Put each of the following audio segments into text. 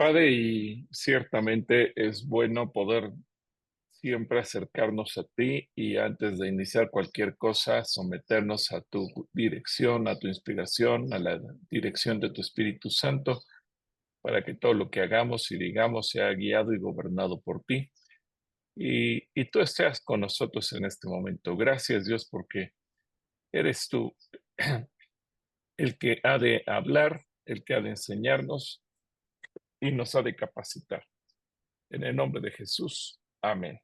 Padre, y ciertamente es bueno poder siempre acercarnos a ti y antes de iniciar cualquier cosa, someternos a tu dirección, a tu inspiración, a la dirección de tu Espíritu Santo, para que todo lo que hagamos y digamos sea guiado y gobernado por ti. Y tú estés con nosotros en este momento. Gracias, Dios, porque eres tú el que ha de hablar, el que ha de enseñarnos y nos ha de capacitar. En el nombre de Jesús. Amén.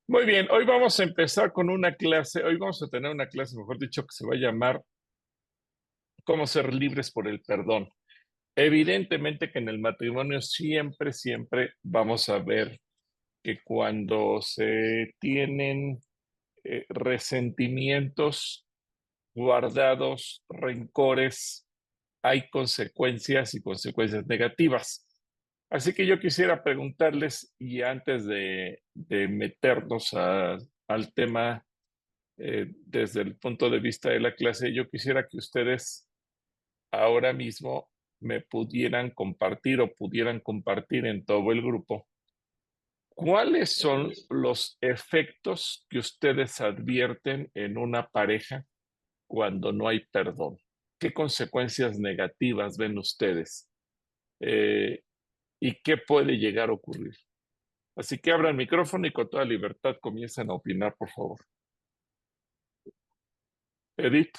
Muy bien, hoy vamos a empezar con una clase, hoy vamos a tener una clase, mejor dicho, que se va a llamar ¿Cómo ser libres por el perdón? Evidentemente que en el matrimonio siempre vamos a ver que cuando se tienen resentimientos guardados, rencores, hay consecuencias y consecuencias negativas. Así que yo quisiera preguntarles, y antes de meternos al tema desde el punto de vista de la clase, yo quisiera que ustedes ahora mismo me pudieran compartir o pudieran compartir en todo el grupo cuáles son los efectos que ustedes advierten en una pareja cuando no hay perdón. ¿Qué consecuencias negativas ven ustedes? Eh, ¿Y qué puede llegar a ocurrir? Así que abran el micrófono y con toda libertad comiencen a opinar, por favor. Edith.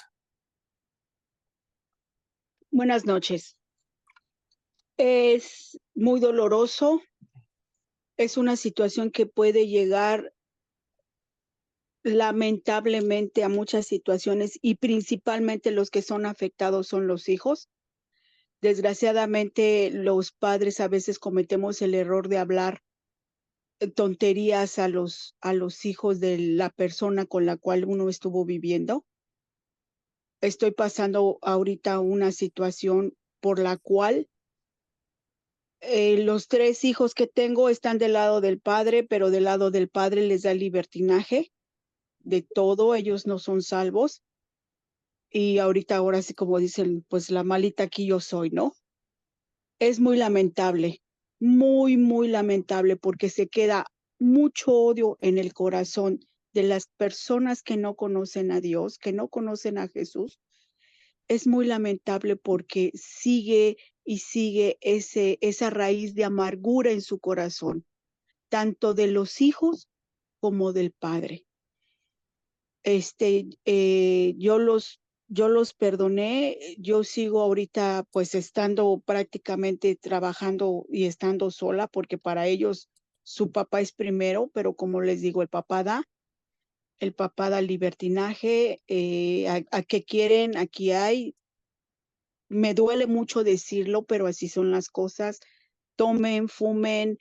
Buenas noches. Es muy doloroso, es una situación que puede llegar lamentablemente a muchas situaciones y principalmente los que son afectados son los hijos. Desgraciadamente, los padres a veces cometemos el error de hablar tonterías a los hijos de la persona con la cual uno estuvo viviendo. Estoy pasando ahorita una situación por la cual los 3 hijos que tengo están del lado del padre, pero del lado del padre les da libertinaje de todo, ellos no son salvos. Y ahora sí, como dicen, pues la malita aquí yo soy, ¿no? Es muy lamentable, muy lamentable, porque se queda mucho odio en el corazón de las personas que no conocen a Dios, que no conocen a Jesús. Es muy lamentable porque sigue y sigue esa raíz de amargura en su corazón, tanto de los hijos como del padre. Yo los perdoné, yo sigo ahorita pues estando prácticamente trabajando y estando sola porque para ellos su papá es primero, pero como les digo, el papá da libertinaje, a qué quieren, aquí hay. Me duele mucho decirlo, pero así son las cosas. Tomen, fumen,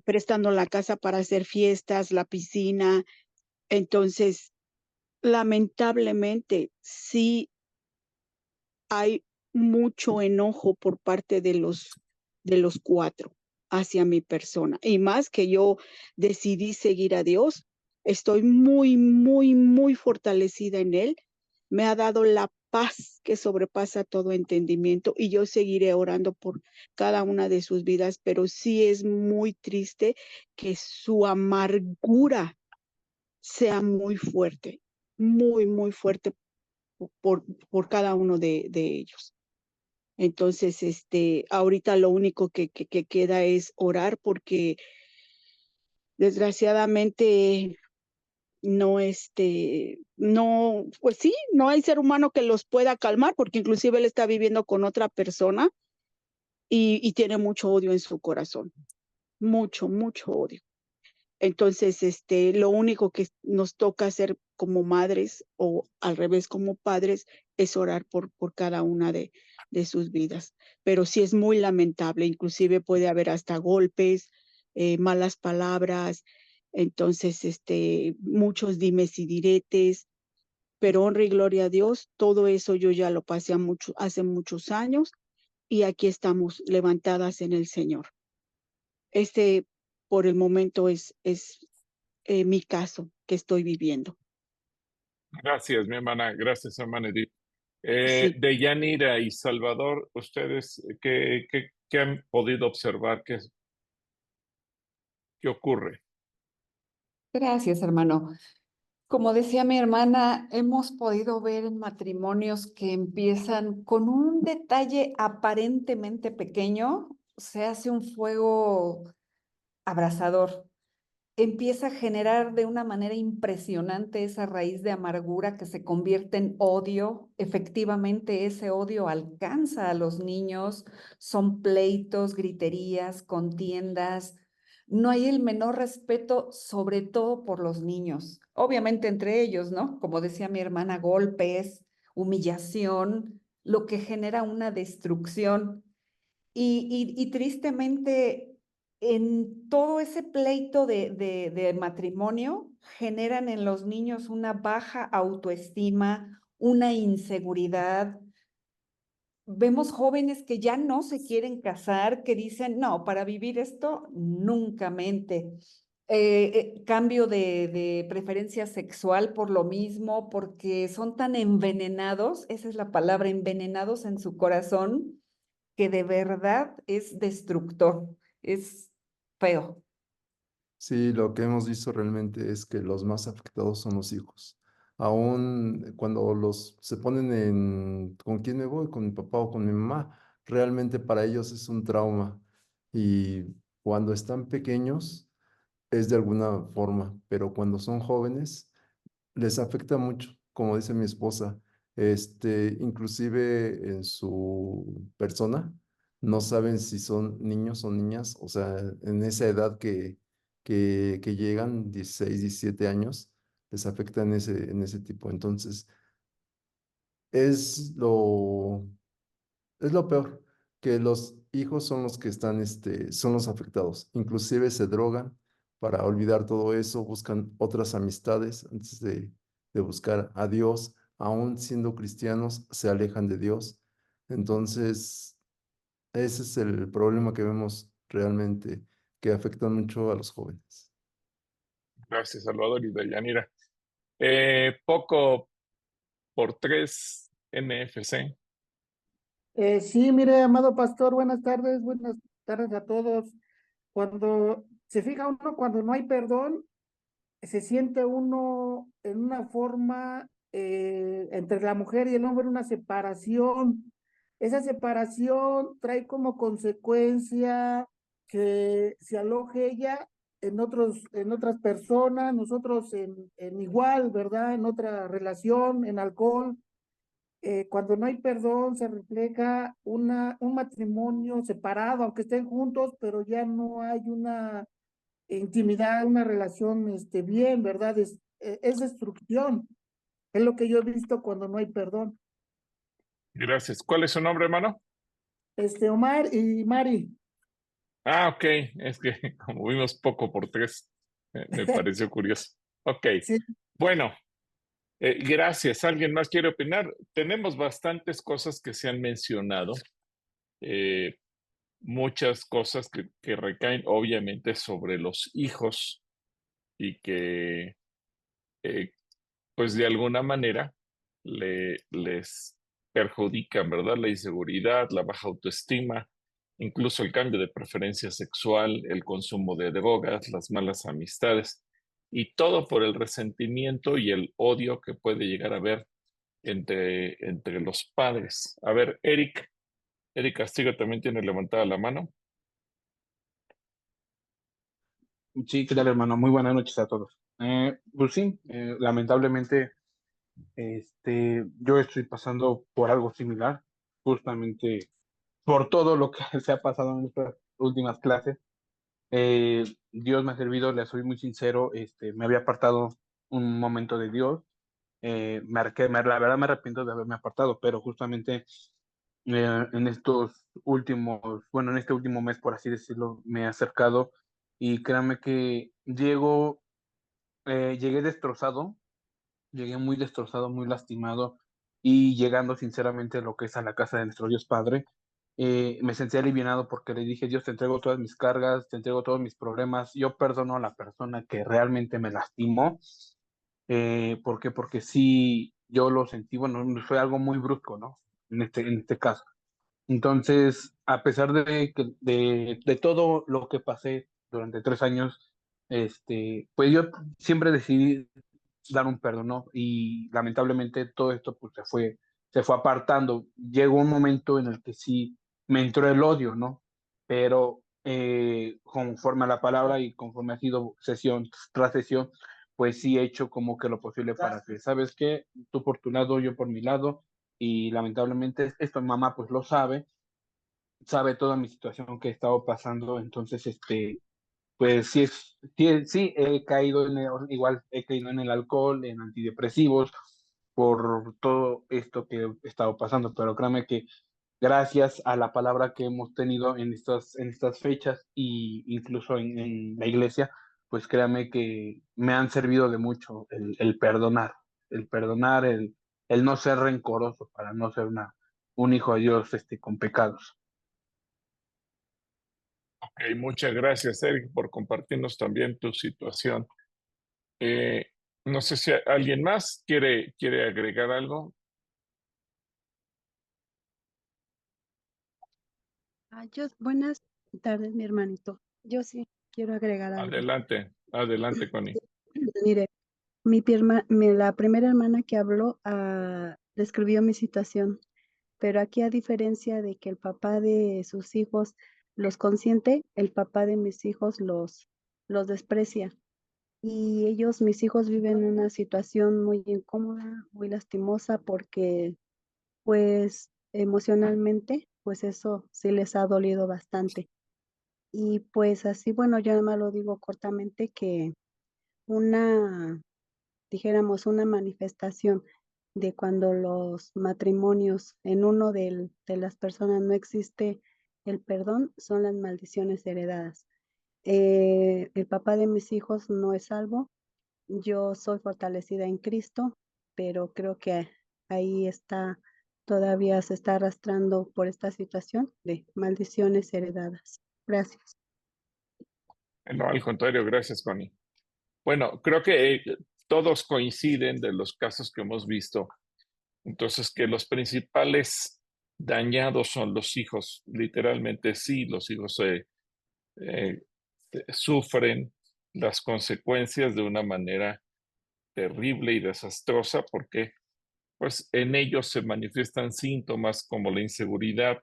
prestando la casa para hacer fiestas, la piscina. Entonces, lamentablemente, sí hay mucho enojo por parte de los 4 hacia mi persona. Y más que yo decidí seguir a Dios, estoy muy fortalecida en Él. Me ha dado la paz que sobrepasa todo entendimiento y yo seguiré orando por cada una de sus vidas, pero sí es muy triste que su amargura sea muy fuerte por cada uno de ellos. Entonces, ahorita lo único que queda es orar porque desgraciadamente no, no, pues sí, no hay ser humano que los pueda calmar porque inclusive él está viviendo con otra persona y tiene mucho odio en su corazón, mucho odio. Entonces, lo único que nos toca hacer como madres o al revés como padres es orar por cada una de sus vidas. Pero sí es muy lamentable, inclusive puede haber hasta golpes, malas palabras, entonces, muchos dimes y diretes, pero honra y gloria a Dios, todo eso yo ya lo pasé hace muchos años y aquí estamos levantadas en el Señor. Este, por el momento es mi caso que estoy viviendo. Gracias, mi hermana. Gracias, hermana Edith. Sí. Deyanira y Salvador, ¿ustedes qué han podido observar? ¿Qué ocurre? Gracias, hermano. Como decía mi hermana, hemos podido ver en matrimonios que empiezan con un detalle aparentemente pequeño, se hace un fuego abrasador. Empieza a generar de una manera impresionante esa raíz de amargura que se convierte en odio. Efectivamente, ese odio alcanza a los niños, son pleitos, griterías, contiendas. No hay el menor respeto, sobre todo por los niños. Obviamente entre ellos, ¿no? Como decía mi hermana, golpes, humillación, lo que genera una destrucción. Y tristemente, en todo ese pleito de matrimonio, generan en los niños una baja autoestima, una inseguridad. Vemos jóvenes que ya no se quieren casar, que dicen, no, para vivir esto, nunca mente. Cambio de preferencia sexual por lo mismo, porque son tan envenenados, esa es la palabra, envenenados en su corazón, que de verdad es destructor, es feo. Sí, lo que hemos visto realmente es que los más afectados son los hijos. Aún cuando los se ponen en ¿con quién me voy? ¿Con mi papá o con mi mamá? Realmente para ellos es un trauma. Y cuando están pequeños es de alguna forma, pero cuando son jóvenes les afecta mucho, como dice mi esposa, inclusive en su persona, no saben si son niños o niñas, o sea, en esa edad que llegan, 16 17 años, les afecta en ese tipo. Entonces, es lo, es lo peor, que los hijos son los que están, son los afectados. Inclusive se drogan para olvidar todo eso, buscan otras amistades antes de buscar a Dios. Aún siendo cristianos, se alejan de Dios. Entonces, ese es el problema que vemos realmente, que afecta mucho a los jóvenes. Gracias, Salvador y Deyanira. Poco por tres NFC. Sí, mire, amado pastor, buenas tardes a todos. Cuando se fija uno, cuando no hay perdón, se siente uno en una forma entre la mujer y el hombre, una separación. Esa separación trae como consecuencia que se aloje ella en otras personas, nosotros en igual, ¿verdad? En otra relación, en alcohol. Cuando no hay perdón, se refleja un matrimonio separado, aunque estén juntos, pero ya no hay una intimidad, una relación bien, ¿verdad? Es destrucción. Es lo que yo he visto cuando no hay perdón. Gracias. ¿Cuál es su nombre, hermano? Omar y Mari. Ah, ok. Es que como vimos poco por tres, me pareció curioso. Ok. Sí, Bueno, gracias. ¿Alguien más quiere opinar? Tenemos bastantes cosas que se han mencionado, eh, muchas cosas que recaen obviamente sobre los hijos y que eh, pues de alguna manera les perjudican, ¿verdad? La inseguridad, la baja autoestima, incluso el cambio de preferencia sexual, el consumo de drogas, las malas amistades, y todo por el resentimiento y el odio que puede llegar a haber entre los padres. A ver, Eric Castillo también tiene levantada la mano. Sí, ¿qué tal, hermano? Muy buenas noches a todos. Pues sí, lamentablemente, yo estoy pasando por algo similar, justamente por todo lo que se ha pasado en estas últimas clases. Dios me ha servido, le soy muy sincero, me había apartado un momento de Dios. La verdad me arrepiento de haberme apartado, pero justamente en estos últimos, bueno, en este último mes, por así decirlo, me he acercado y créanme que llegué destrozado, llegué muy destrozado, muy lastimado y llegando sinceramente a lo que es a la casa de nuestro Dios Padre, me sentí aliviado porque le dije, Dios, te entrego todas mis cargas, te entrego todos mis problemas, yo perdono a la persona que realmente me lastimó. ¿Por qué? Porque sí, yo lo sentí, bueno, fue algo muy brusco, ¿no? En este caso. Entonces, a pesar de todo lo que pasé durante 3 años, pues yo siempre decidí dar un perdón, ¿no? Y lamentablemente todo esto pues se fue apartando. Llegó un momento en el que sí me entró el odio, ¿no? Pero conforme a la palabra y conforme ha sido sesión tras sesión, pues sí he hecho como que lo posible para que, ¿sabes qué? Tú por tu lado, yo por mi lado, y lamentablemente esto mi mamá pues lo sabe toda mi situación que he estado pasando, entonces pues sí, sí he caído igual he caído en el alcohol, en antidepresivos, por todo esto que he estado pasando, pero créame que gracias a la palabra que hemos tenido en estas fechas y incluso en la iglesia, pues créame que me han servido de mucho el perdonar, el no ser rencoroso para no ser un hijo de Dios con pecados. Ok, muchas gracias, Eric, por compartirnos también tu situación. Eh, no sé si alguien más quiere agregar algo. Buenas tardes, mi hermanito. Yo sí quiero agregar algo. Adelante, adelante, Connie. Mire, la primera hermana que habló describió mi situación, pero aquí a diferencia de que el papá de sus hijos los consiente, el papá de mis hijos los desprecia. Y mis hijos viven una situación muy incómoda, muy lastimosa, porque pues emocionalmente, pues eso sí les ha dolido bastante. Y pues así, bueno, yo nada más lo digo cortamente que una, dijéramos, una manifestación de cuando los matrimonios en uno de las personas no existe el perdón, son las maldiciones heredadas. El papá de mis hijos no es salvo, yo soy fortalecida en Cristo, pero creo que ahí todavía se está arrastrando por esta situación de maldiciones heredadas. Gracias. No, al contrario, gracias, Connie. Bueno, creo que todos coinciden de los casos que hemos visto. Entonces, que los principales dañados son los hijos. Literalmente, sí, los hijos eh, sufren las consecuencias de una manera terrible y desastrosa porque pues en ellos se manifiestan síntomas como la inseguridad,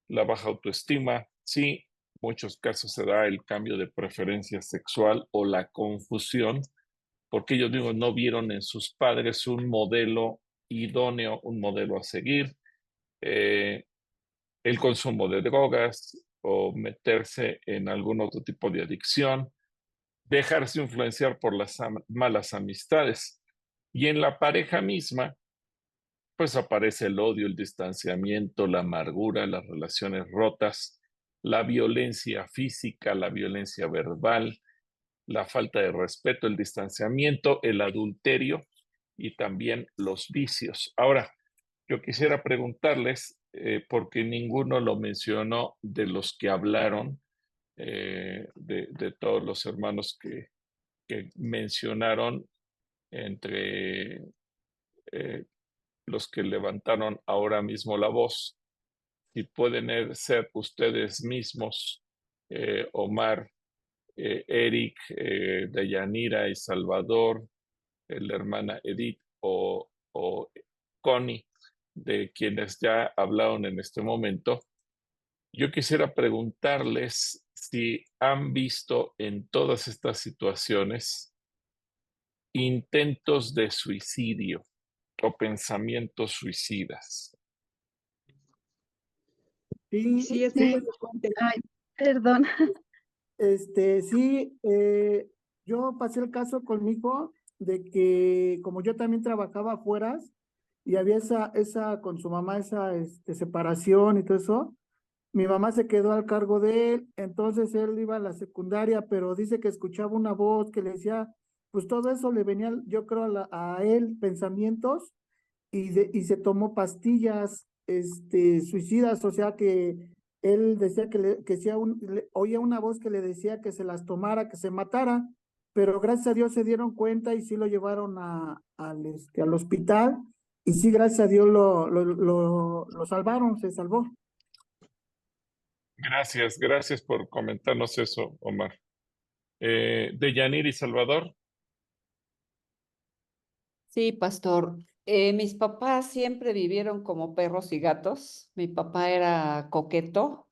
la baja autoestima, sí, muchos casos se da el cambio de preferencia sexual o la confusión, porque ellos digo, no vieron en sus padres un modelo idóneo, un modelo a seguir, eh, el consumo de drogas o meterse en algún otro tipo de adicción, dejarse influenciar por las malas amistades. Y en la pareja misma, pues aparece el odio, el distanciamiento, la amargura, las relaciones rotas, la violencia física, la violencia verbal, la falta de respeto, el distanciamiento, el adulterio y también los vicios. Ahora, yo quisiera preguntarles, porque ninguno lo mencionó de los que hablaron, de todos los hermanos que mencionaron, entre los que levantaron ahora mismo la voz, si pueden ser ustedes mismos, Omar, Eric, Deyanira y Salvador, la hermana Edith o Connie, de quienes ya hablaron en este momento, yo quisiera preguntarles si han visto en todas estas situaciones intentos de suicidio o pensamientos suicidas. Sí, Sí, es muy sí, frecuente. Ay, perdón. sí, yo pasé el caso con mi hijo de que como yo también trabajaba afuera y había con su mamá esa separación y todo eso, mi mamá se quedó al cargo de él, entonces él iba a la secundaria, pero dice que escuchaba una voz que le decía, pues todo eso le venía, yo creo, a él pensamientos y se tomó pastillas suicidas, o sea que él decía que si oía una voz que le decía que se las tomara, que se matara, pero gracias a Dios se dieron cuenta y sí lo llevaron al hospital Y sí, gracias a Dios lo salvaron, se salvó. Gracias por comentarnos eso, Omar. Deyanir y Salvador. Sí, pastor. Mis papás siempre vivieron como perros y gatos. Mi papá era coqueto,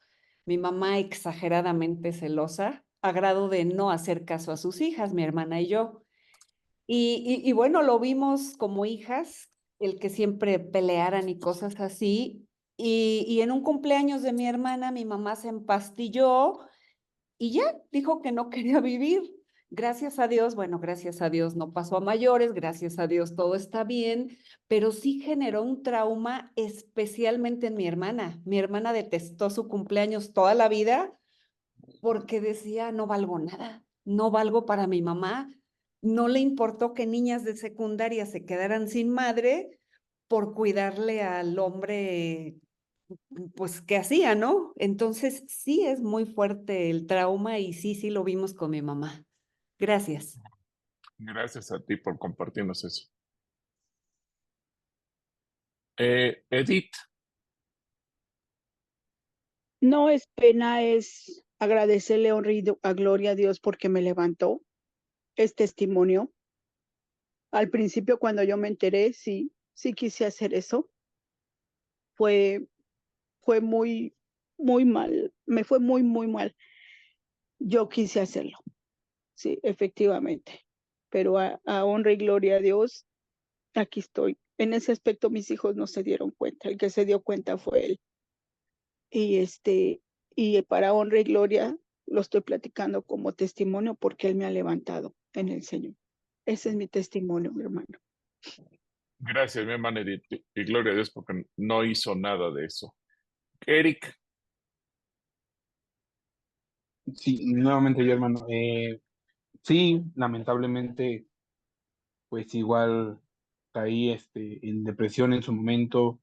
mi mamá exageradamente celosa, a grado de no hacer caso a sus hijas, mi hermana y yo. Y bueno, lo vimos como hijas, el que siempre pelearan y cosas así. Y en un cumpleaños de mi hermana, mi mamá se empastilló y ya dijo que no quería vivir. Gracias a Dios, bueno, gracias a Dios no pasó a mayores, gracias a Dios todo está bien, pero sí generó un trauma especialmente en mi hermana. Mi hermana detestó su cumpleaños toda la vida porque decía, no valgo nada, no valgo para mi mamá. No le importó que niñas de secundaria se quedaran sin madre por cuidarle al hombre, pues, ¿qué hacía, no? Entonces, sí es muy fuerte el trauma y sí lo vimos con mi mamá. Gracias. Gracias a ti por compartirnos eso. Edith, No es pena, es agradecerle a gloria a Dios porque me levantó. Es testimonio. Al principio, cuando yo me enteré, sí quise hacer eso. Fue, fue muy mal. Me fue muy mal. Yo quise hacerlo. Sí, efectivamente. Pero a honra y gloria a Dios, aquí estoy. En ese aspecto mis hijos no se dieron cuenta. El que se dio cuenta fue él. Y y para honra y gloria lo estoy platicando como testimonio porque él me ha levantado en el Señor. Ese es mi testimonio, mi hermano. gracias, mi hermana Edith, y gloria a Dios porque no hizo nada de eso. Eric, Sí, nuevamente yo, hermano. Sí, lamentablemente, pues igual caí en depresión en su momento,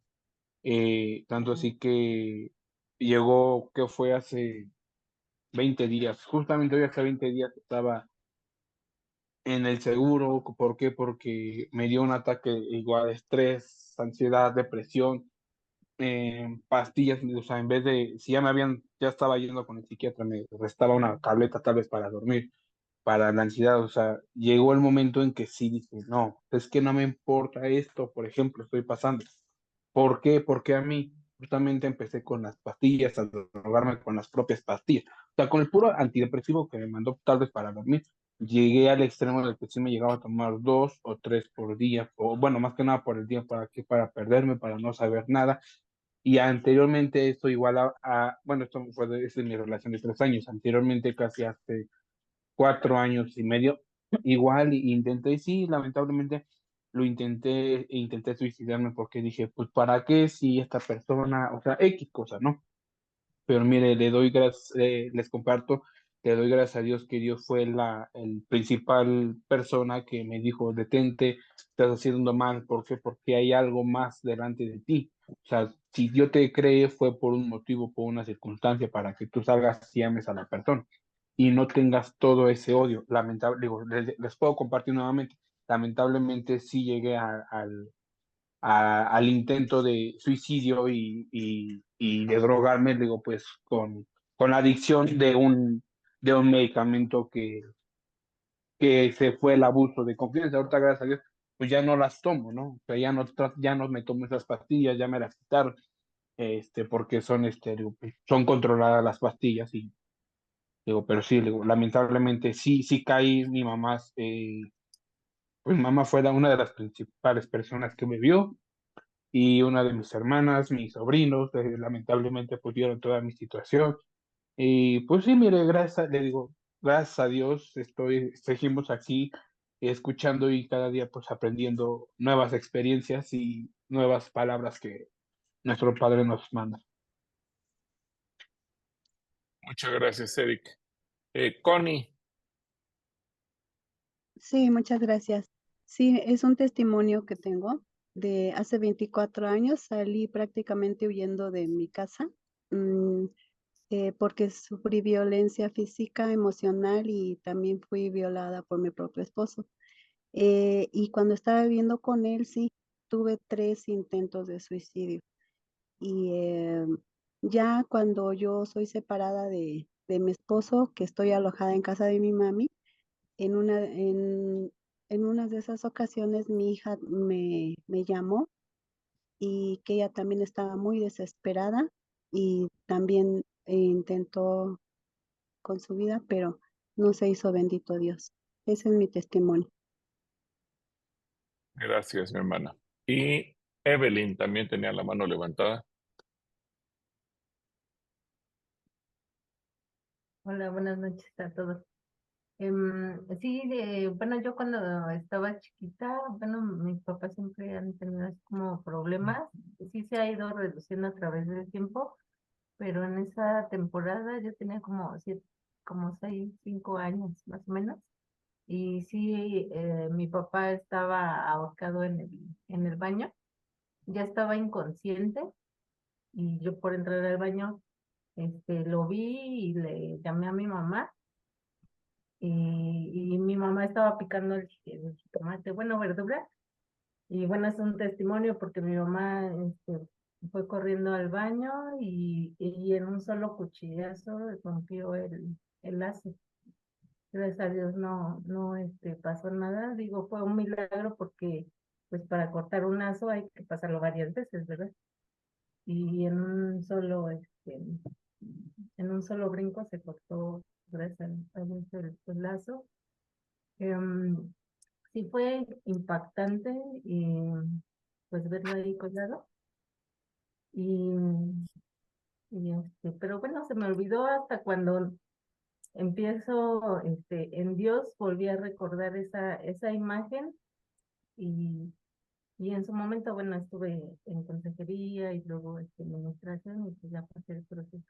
tanto así que llegó, que fue hace 20 días, justamente hoy hace 20 días estaba en el seguro. ¿Por qué? Porque me dio un ataque igual de estrés, ansiedad, depresión, pastillas, o sea, en vez de, si ya estaba yendo con el psiquiatra, me restaba una tableta tal vez para dormir, para la ansiedad, o sea, llegó el momento en que sí dije, no, es que no me importa esto, por ejemplo, estoy pasando. ¿Por qué? Porque a mí justamente empecé con las pastillas, a drogarme con las propias pastillas. O sea, con el puro antidepresivo que me mandó tal vez para dormir, llegué al extremo del que sí me llegaba a tomar 2 o 3 por día, o bueno, más que nada por el día, ¿para qué? Para perderme, para no saber nada. Y anteriormente esto igual bueno, esto fue es de mi relación de 3 años, anteriormente casi hace 4 años y medio, igual intenté, y sí, lamentablemente lo intenté, e intenté suicidarme porque dije, pues ¿para qué si esta persona, o sea, X cosa, ¿no? Pero mire, le doy gracias, les comparto, le doy gracias a Dios que Dios fue el principal persona que me dijo, detente, estás haciendo mal. ¿Por qué? Porque hay algo más delante de ti. O sea, si Dios te cree fue por un motivo, por una circunstancia, para que tú salgas y ames a la persona y no tengas todo ese odio. Lamentable, digo, les puedo compartir nuevamente, lamentablemente sí llegué al intento de suicidio y de drogarme, digo, pues con la adicción de un medicamento que se fue el abuso de confianza. Ahorita, gracias a Dios, pues ya no las tomo, ¿no? O sea, ya no me tomo esas pastillas, ya me las quitaron, porque digo, pues, son controladas las pastillas y digo, pero sí, digo, lamentablemente sí caí. Pues mamá fue una de las principales personas que me vio, y una de mis hermanas, mis sobrinos, lamentablemente pues vieron toda mi situación. Y pues sí, mire, le digo, gracias a Dios seguimos aquí escuchando y cada día pues aprendiendo nuevas experiencias y nuevas palabras que nuestro Padre nos manda. muchas gracias, Eric. Connie, Sí, muchas gracias. Sí, es un testimonio que tengo de hace 24 años. Salí prácticamente huyendo de mi casa mm, porque sufrí violencia física, emocional y también fui violada por mi propio esposo. Y cuando estaba viviendo con él, sí. tuve 3 intentos de suicidio. Y ya cuando yo soy separada de mi esposo, que estoy alojada en casa de mi mami, en una de esas ocasiones mi hija me llamó y que ella también estaba muy desesperada y también intentó con su vida, pero no se hizo, bendito Dios. Ese es mi testimonio. Gracias, mi hermana. Y Evelyn también tenía la mano levantada. Hola, buenas noches a todos. Sí, bueno, yo cuando estaba chiquita, bueno, mis papás siempre han tenido así como problemas. Sí se ha ido reduciendo a través del tiempo, pero en esa temporada yo tenía como 5 años más o menos. Y sí, mi papá estaba ahorcado en el baño, ya estaba inconsciente y yo por entrar al baño, lo vi y le llamé a mi mamá y mi mamá estaba picando el jitomate, bueno, verdura. Y bueno, es un testimonio porque mi mamá fue corriendo al baño y en un solo cuchillazo rompió el lazo. Gracias a Dios no pasó nada. Digo, fue un milagro porque pues para cortar un lazo hay que pasarlo varias veces, ¿verdad? Y en un solo brinco se cortó, gracias a Dios, el lazo. Em, sí fue impactante y pues verlo ahí colgado. Y, pero bueno, se me olvidó hasta cuando empiezo en Dios, volví a recordar esa imagen y en su momento, bueno, estuve en consejería y luego en administración y pues ya pasé el proceso.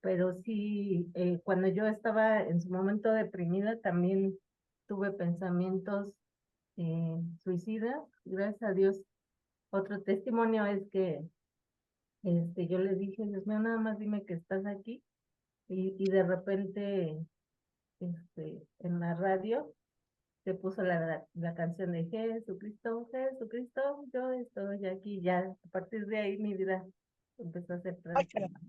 Pero sí, cuando yo estaba en su momento deprimida, también tuve pensamientos suicidas. Gracias a Dios, otro testimonio es que yo le dije, Dios mío, nada más dime que estás aquí. Y de repente, en la radio se puso la canción de Jesucristo, Jesucristo, yo estoy aquí. Ya a partir de ahí mi vida empezó a ser transformada.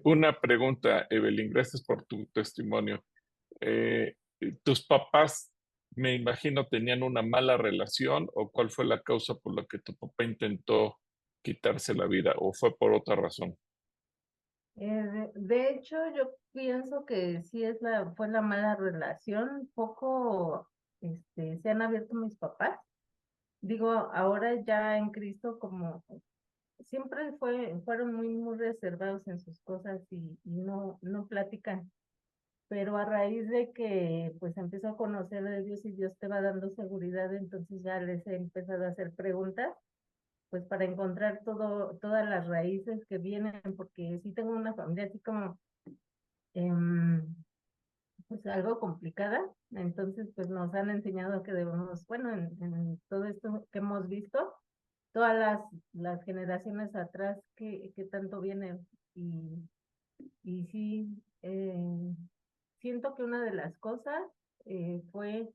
Una pregunta, Evelyn, gracias por tu testimonio. Eh, ¿Tus papás, me imagino, tenían una mala relación o cuál fue la causa por la que tu papá intentó quitarse la vida o fue por otra razón? De hecho, yo pienso que sí fue la mala relación. Poco, se han abierto mis papás. Digo, ahora ya en Cristo, como siempre fueron muy, muy reservados en sus cosas y no platican. Pero a raíz de que pues empezó a conocer de Dios y Dios te va dando seguridad, entonces ya les he empezado a hacer preguntas, pues para encontrar todas las raíces que vienen, porque sí tengo una familia así como pues algo complicada. Entonces pues nos han enseñado que debemos, bueno, en todo esto que hemos visto, todas las generaciones atrás que tanto vienen y sí, siento que una de las cosas fue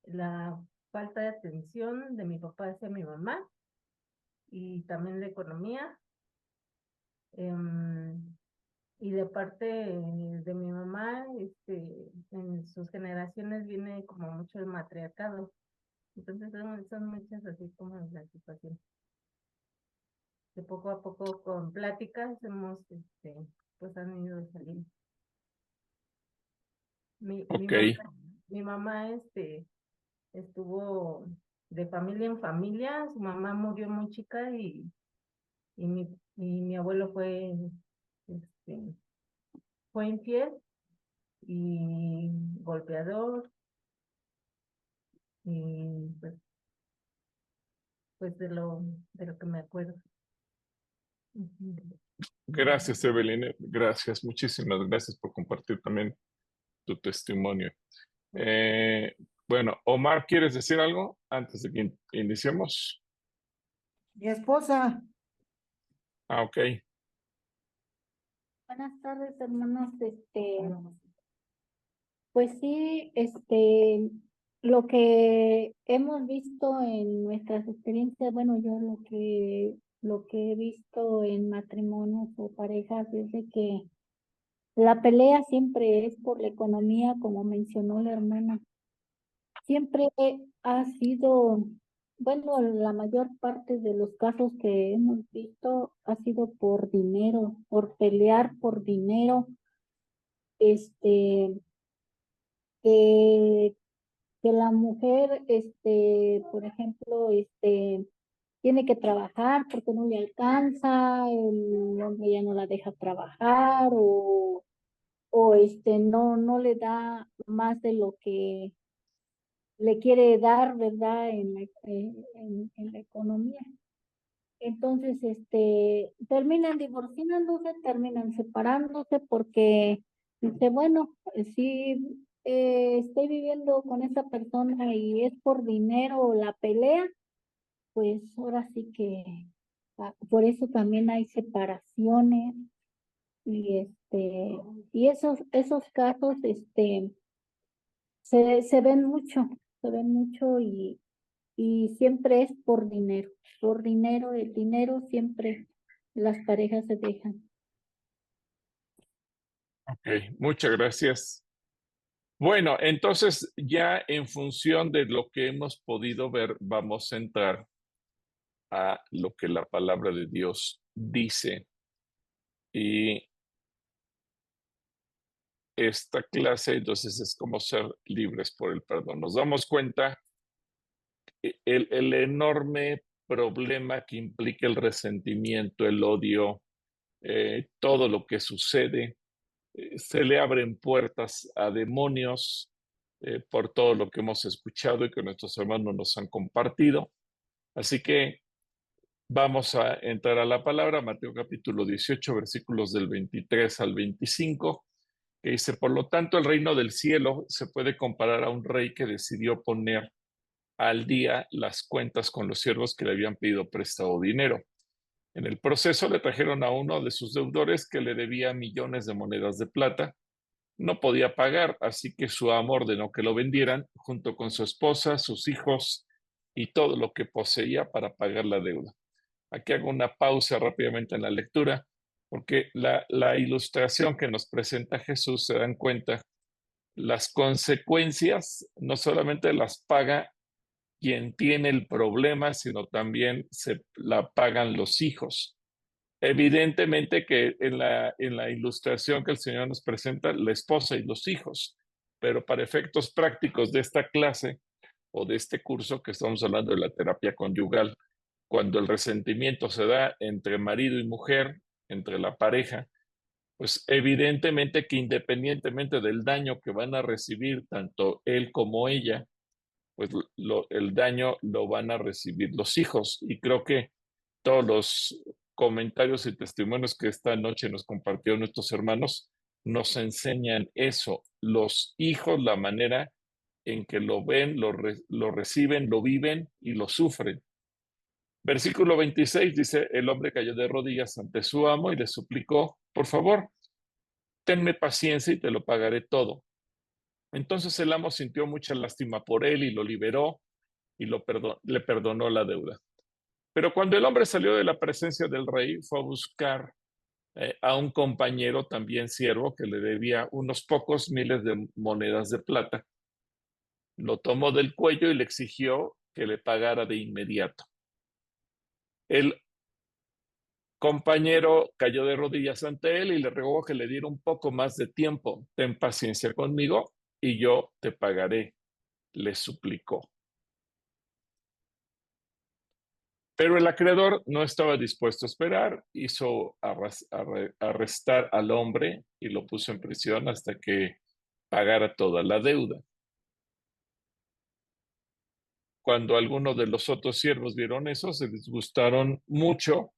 la falta de atención de mi papá hacia mi mamá y también la economía. em, y de parte de mi mamá, en sus generaciones viene como mucho el matriarcado. Entonces son muchas así como las situaciones. Que poco a poco con pláticas pues han ido saliendo. Mi, mi Ok, mamá, mi mamá, estuvo de familia en familia. Su mamá murió muy chica y mi abuelo este, fue infiel y golpeador y pues de lo que me acuerdo. Ujú. gracias, Evelyn. Gracias, muchísimas gracias por compartir también tu testimonio. Eh, bueno, Omar, ¿quieres decir algo antes de que iniciemos? Mi esposa, Ah, ok. Buenas tardes, hermanos. Pues sí, lo que hemos visto en nuestras experiencias, bueno, yo lo que he visto en matrimonios o parejas es de que la pelea siempre es por la economía, como mencionó la hermana. Siempre ha sido, bueno, la mayor parte de los casos que hemos visto ha sido por dinero, por pelear por dinero, este, que, que la mujer, por ejemplo, tiene que trabajar porque no le alcanza, el hombre ya no la deja trabajar o no le da más de lo que le quiere dar, ¿verdad? En la economía. Entonces, terminan divorciándose, terminan separándose porque dice, bueno, si estoy viviendo con esa persona y es por dinero la pelea, pues ahora sí que por eso también hay separaciones y y esos casos se ven mucho y siempre es por dinero, el dinero siempre las parejas se dejan. Ok, muchas gracias. Bueno, entonces ya en función de lo que hemos podido ver, vamos a entrar a lo que la palabra de Dios dice. Y esta clase entonces es como ser libres por el perdón. Nos damos cuenta el enorme problema que implica el resentimiento, el odio, todo lo que sucede. Se le abren puertas a demonios por todo lo que hemos escuchado y que nuestros hermanos nos han compartido. Así que vamos a entrar a la palabra, Mateo capítulo 18, versículos del 23 al 25, que dice, por lo tanto, el reino del cielo se puede comparar a un rey que decidió poner al día las cuentas con los siervos que le habían pedido prestado dinero. En el proceso le trajeron a uno de sus deudores que le debía millones de monedas de plata. No podía pagar, así que su amo ordenó que lo vendieran junto con su esposa, sus hijos y todo lo que poseía para pagar la deuda. Aquí hago una pausa rápidamente en la lectura, porque la ilustración que nos presenta Jesús, se dan cuenta, las consecuencias no solamente las paga quien tiene el problema, sino también se la pagan los hijos. Evidentemente que en la ilustración que el Señor nos presenta, la esposa y los hijos, pero para efectos prácticos de esta clase o de este curso que estamos hablando de la terapia conyugal, cuando el resentimiento se da entre marido y mujer, entre la pareja, pues evidentemente que independientemente del daño que van a recibir tanto él como ella, pues el daño lo van a recibir los hijos. Y creo que todos los comentarios y testimonios que esta noche nos compartieron nuestros hermanos nos enseñan eso. Los hijos, la manera en que lo ven, lo reciben, lo viven y lo sufren. Versículo 26 dice, el hombre cayó de rodillas ante su amo y le suplicó, por favor, tenme paciencia y te lo pagaré todo. Entonces el amo sintió mucha lástima por él y lo liberó y le perdonó la deuda. Pero cuando el hombre salió de la presencia del rey, fue a buscar a un compañero también siervo que le debía unos pocos miles de monedas de plata. Lo tomó del cuello y le exigió que le pagara de inmediato. El compañero cayó de rodillas ante él y le rogó que le diera un poco más de tiempo. Ten paciencia conmigo y yo te pagaré, le suplicó. Pero el acreedor no estaba dispuesto a esperar, hizo arrestar al hombre y lo puso en prisión hasta que pagara toda la deuda. Cuando algunos de los otros siervos vieron eso, se disgustaron mucho,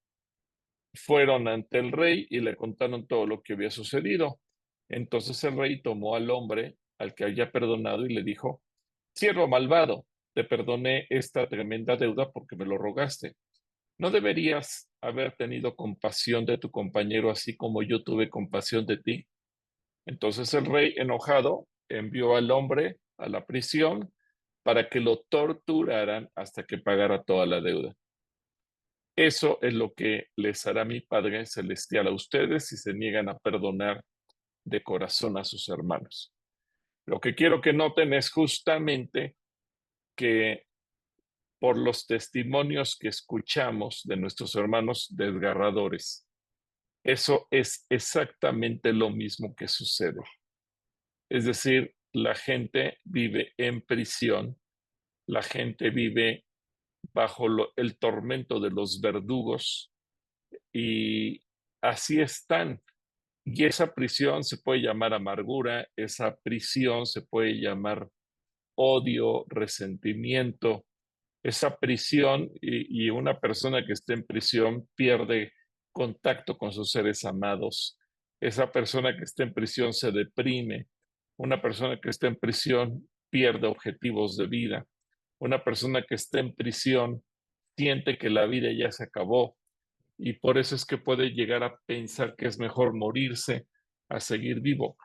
fueron ante el rey y le contaron todo lo que había sucedido. Entonces el rey tomó al hombre al que había perdonado y le dijo, siervo malvado, te perdoné esta tremenda deuda porque me lo rogaste. ¿No deberías haber tenido compasión de tu compañero así como yo tuve compasión de ti? Entonces el rey, enojado, envió al hombre a la prisión, para que lo torturaran hasta que pagara toda la deuda. Eso es lo que les hará mi Padre Celestial a ustedes si se niegan a perdonar de corazón a sus hermanos. Lo que quiero que noten es justamente que por los testimonios que escuchamos de nuestros hermanos desgarradores, eso es exactamente lo mismo que sucede. Es decir, la gente vive en prisión, la gente vive bajo el tormento de los verdugos y así están. Y esa prisión se puede llamar amargura, esa prisión se puede llamar odio, resentimiento. Esa prisión y una persona que esté en prisión pierde contacto con sus seres amados. Esa persona que esté en prisión se deprime. Una persona que esté en prisión pierde objetivos de vida. Una persona que esté en prisión siente que la vida ya se acabó y por eso es que puede llegar a pensar que es mejor morirse a seguir vivo.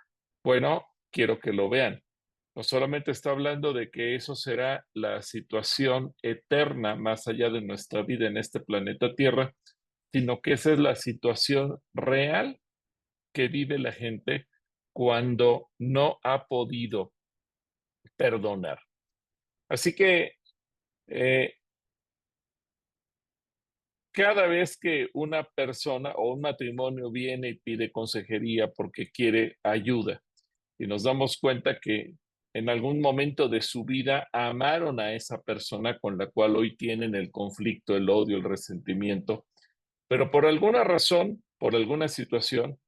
Bueno, quiero que lo vean. No solamente está hablando de que eso será la situación eterna más allá de nuestra vida en este planeta Tierra, sino que esa es la situación real que vive la gente cuando no ha podido perdonar. Así que cada vez que una persona o un matrimonio viene y pide consejería porque quiere ayuda y nos damos cuenta que en algún momento de su vida amaron a esa persona con la cual hoy tienen el conflicto, el odio, el resentimiento, pero por alguna razón, por alguna situación,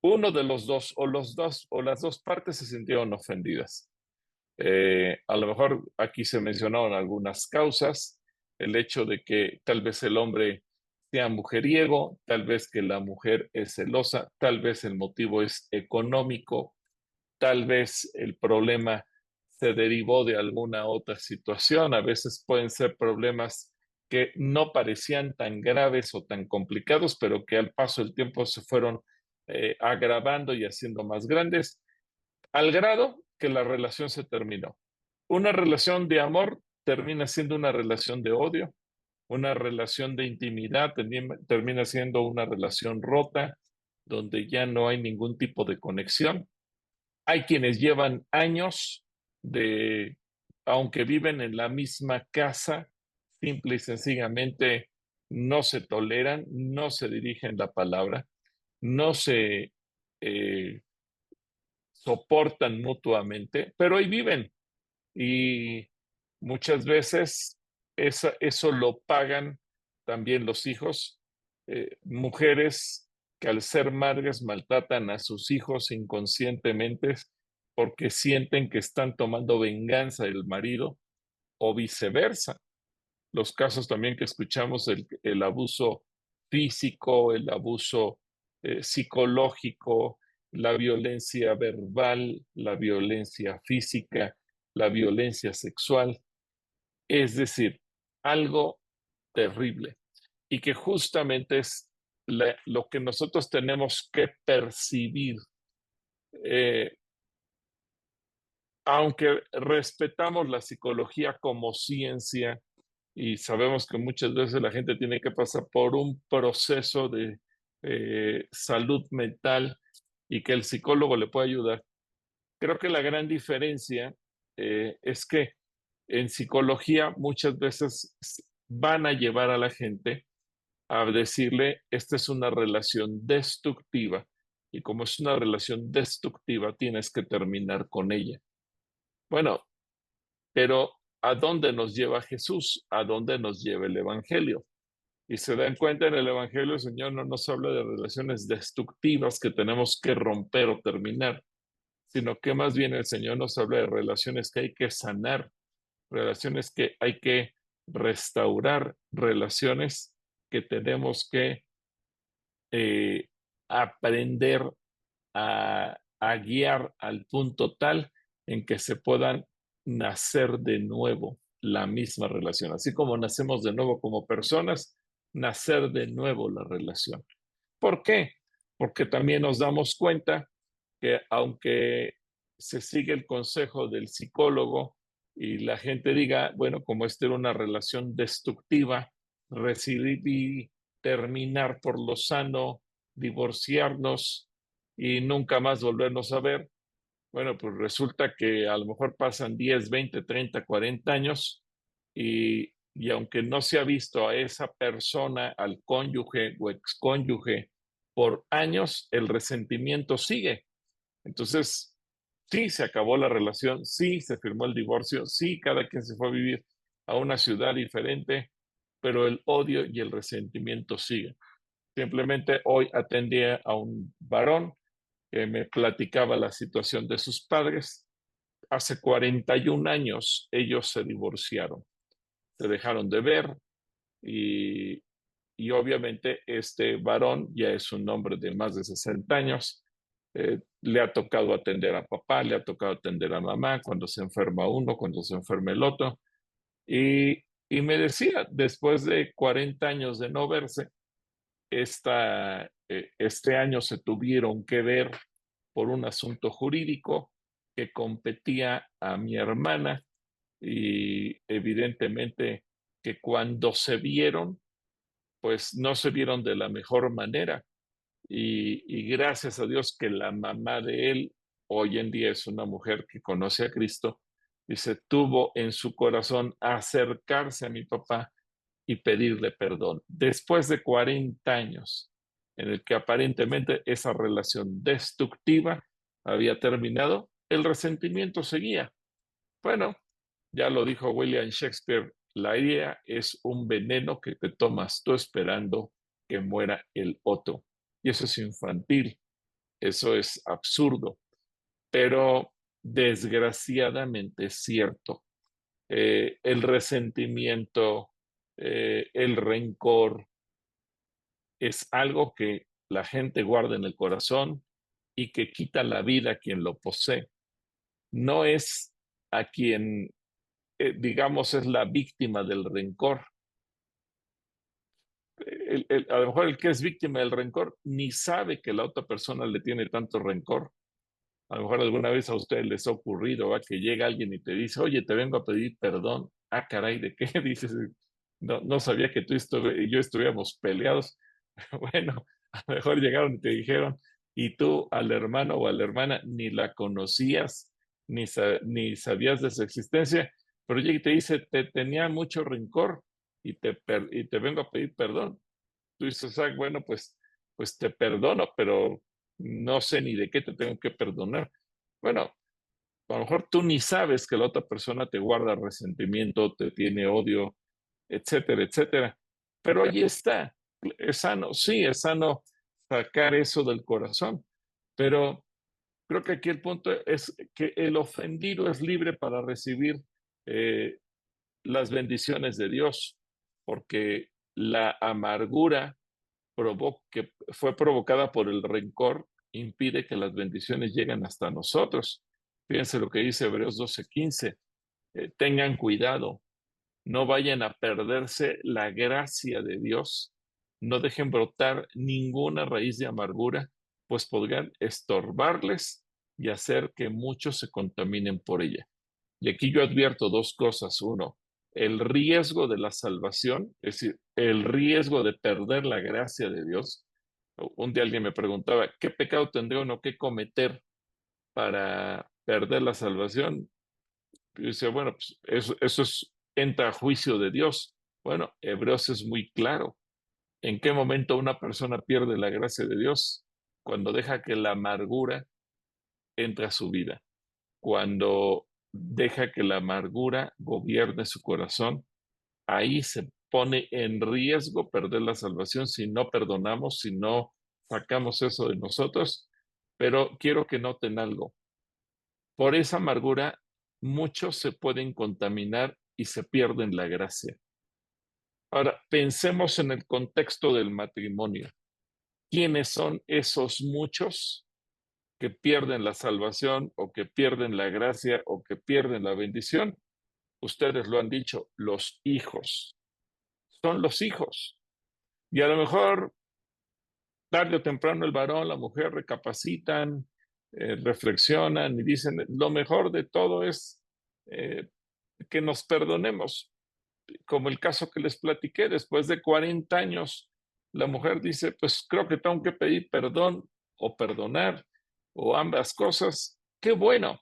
uno de los dos o las dos partes se sintieron ofendidas. A lo mejor aquí se mencionaron algunas causas, el hecho de que tal vez el hombre sea mujeriego, tal vez que la mujer es celosa, tal vez el motivo es económico, tal vez el problema se derivó de alguna otra situación, a veces pueden ser problemas que no parecían tan graves o tan complicados, pero que al paso del tiempo se fueron agravando y haciendo más grandes, al grado que la relación se terminó. Una relación de amor termina siendo una relación de odio, una relación de intimidad termina siendo una relación rota, donde ya no hay ningún tipo de conexión. Hay quienes llevan años aunque viven en la misma casa, simple y sencillamente no se toleran, no se dirigen la palabra, no se soportan mutuamente, pero ahí viven y muchas veces eso lo pagan también los hijos, mujeres que al ser madres maltratan a sus hijos inconscientemente porque sienten que están tomando venganza del marido o viceversa. Los casos también que escuchamos, el abuso físico, el abuso psicológico, la violencia verbal, la violencia física, la violencia sexual, es decir, algo terrible y que justamente es lo que nosotros tenemos que percibir. Aunque respetamos la psicología como ciencia y sabemos que muchas veces la gente tiene que pasar por un proceso de salud mental y que el psicólogo le puede ayudar, creo que la gran diferencia es que en psicología muchas veces van a llevar a la gente a decirle, esta es una relación destructiva y como es una relación destructiva, tienes que terminar con ella. Bueno, pero ¿a dónde nos lleva Jesús? ¿A dónde nos lleva el Evangelio? Y se dan cuenta en el Evangelio, el Señor no nos habla de relaciones destructivas que tenemos que romper o terminar, sino que más bien el Señor nos habla de relaciones que hay que sanar, relaciones que hay que restaurar, relaciones que tenemos que aprender a guiar al punto tal en que se puedan nacer de nuevo la misma relación. Así como nacemos de nuevo como personas, nacer de nuevo la relación. ¿Por qué? Porque también nos damos cuenta que aunque se sigue el consejo del psicólogo y la gente diga, bueno, como esta era una relación destructiva, decidí terminar por lo sano, divorciarnos y nunca más volvernos a ver. Bueno, pues resulta que a lo mejor pasan 10, 20, 30, 40 años y aunque no se ha visto a esa persona, al cónyuge o excónyuge por años, el resentimiento sigue. Entonces, sí, se acabó la relación, sí, se firmó el divorcio, sí, cada quien se fue a vivir a una ciudad diferente, pero el odio y el resentimiento siguen. Simplemente hoy atendía a un varón que me platicaba la situación de sus padres. Hace 41 años ellos se divorciaron, se dejaron de ver y, y obviamente este varón ya es un hombre de más de 60 años. Le ha tocado atender a papá, le ha tocado atender a mamá cuando se enferma uno, cuando se enferma el otro. Y, y me decía, después de 40 años de no verse, este año se tuvieron que ver por un asunto jurídico que competía a mi hermana y evidentemente que cuando se vieron, pues no se vieron de la mejor manera. Y gracias a Dios que la mamá de él hoy en día es una mujer que conoce a Cristo y se tuvo en su corazón acercarse a mi papá y pedirle perdón. Después de 40 años en el que aparentemente esa relación destructiva había terminado, el resentimiento seguía. Bueno, ya lo dijo William Shakespeare, la ira es un veneno que te tomas tú esperando que muera el otro. Y eso es infantil, eso es absurdo, pero desgraciadamente es cierto. El resentimiento, el rencor, es algo que la gente guarda en el corazón y que quita la vida a quien lo posee. No es a quien, digamos, es la víctima del rencor. A lo mejor el que es víctima del rencor ni sabe que la otra persona le tiene tanto rencor. A lo mejor alguna vez a ustedes les ha ocurrido, ¿va? Que llega alguien y te dice, oye, te vengo a pedir perdón. Ah, caray, ¿de qué? Dices, no sabía que tú y yo estuviéramos peleados. Bueno, a lo mejor llegaron y te dijeron, y tú al hermano o a la hermana ni la conocías, ni sabías de su existencia, pero llega y te dice, te tenía mucho rencor y te vengo a pedir perdón. Tú dices, ah, bueno, pues te perdono, pero no sé ni de qué te tengo que perdonar. Bueno, a lo mejor tú ni sabes que la otra persona te guarda resentimiento, te tiene odio, etcétera, etcétera. Pero ahí está, es sano, sí, es sano sacar eso del corazón, pero creo que aquí el punto es que el ofendido es libre para recibir eh, las bendiciones de Dios, porque la amargura que fue provocada por el rencor impide que las bendiciones lleguen hasta nosotros. Fíjense lo que dice Hebreos 12:15. Tengan cuidado, no vayan a perderse la gracia de Dios, no dejen brotar ninguna raíz de amargura, pues podrían estorbarles y hacer que muchos se contaminen por ella. Y aquí yo advierto dos cosas. Uno, el riesgo de la salvación, es decir, el riesgo de perder la gracia de Dios. Un día alguien me preguntaba, ¿qué pecado tendría uno que cometer para perder la salvación? Y dice, bueno, pues eso entra a juicio de Dios. Bueno, Hebreos es muy claro. ¿En qué momento una persona pierde la gracia de Dios? Cuando deja que la amargura entre a su vida, cuando deja que la amargura gobierne su corazón, ahí se pone en riesgo perder la salvación si no perdonamos, si no sacamos eso de nosotros. Pero quiero que noten algo. Por esa amargura, muchos se pueden contaminar y se pierden la gracia. Ahora, pensemos en el contexto del matrimonio. ¿Quiénes son esos muchos que pierden la salvación o que pierden la gracia o que pierden la bendición? Ustedes lo han dicho, los hijos. Son los hijos. Y a lo mejor, tarde o temprano, el varón, la mujer recapacitan, reflexionan y dicen, lo mejor de todo es que nos perdonemos, como el caso que les platiqué, después de 40 años, la mujer dice, pues creo que tengo que pedir perdón o perdonar, o ambas cosas. Qué bueno.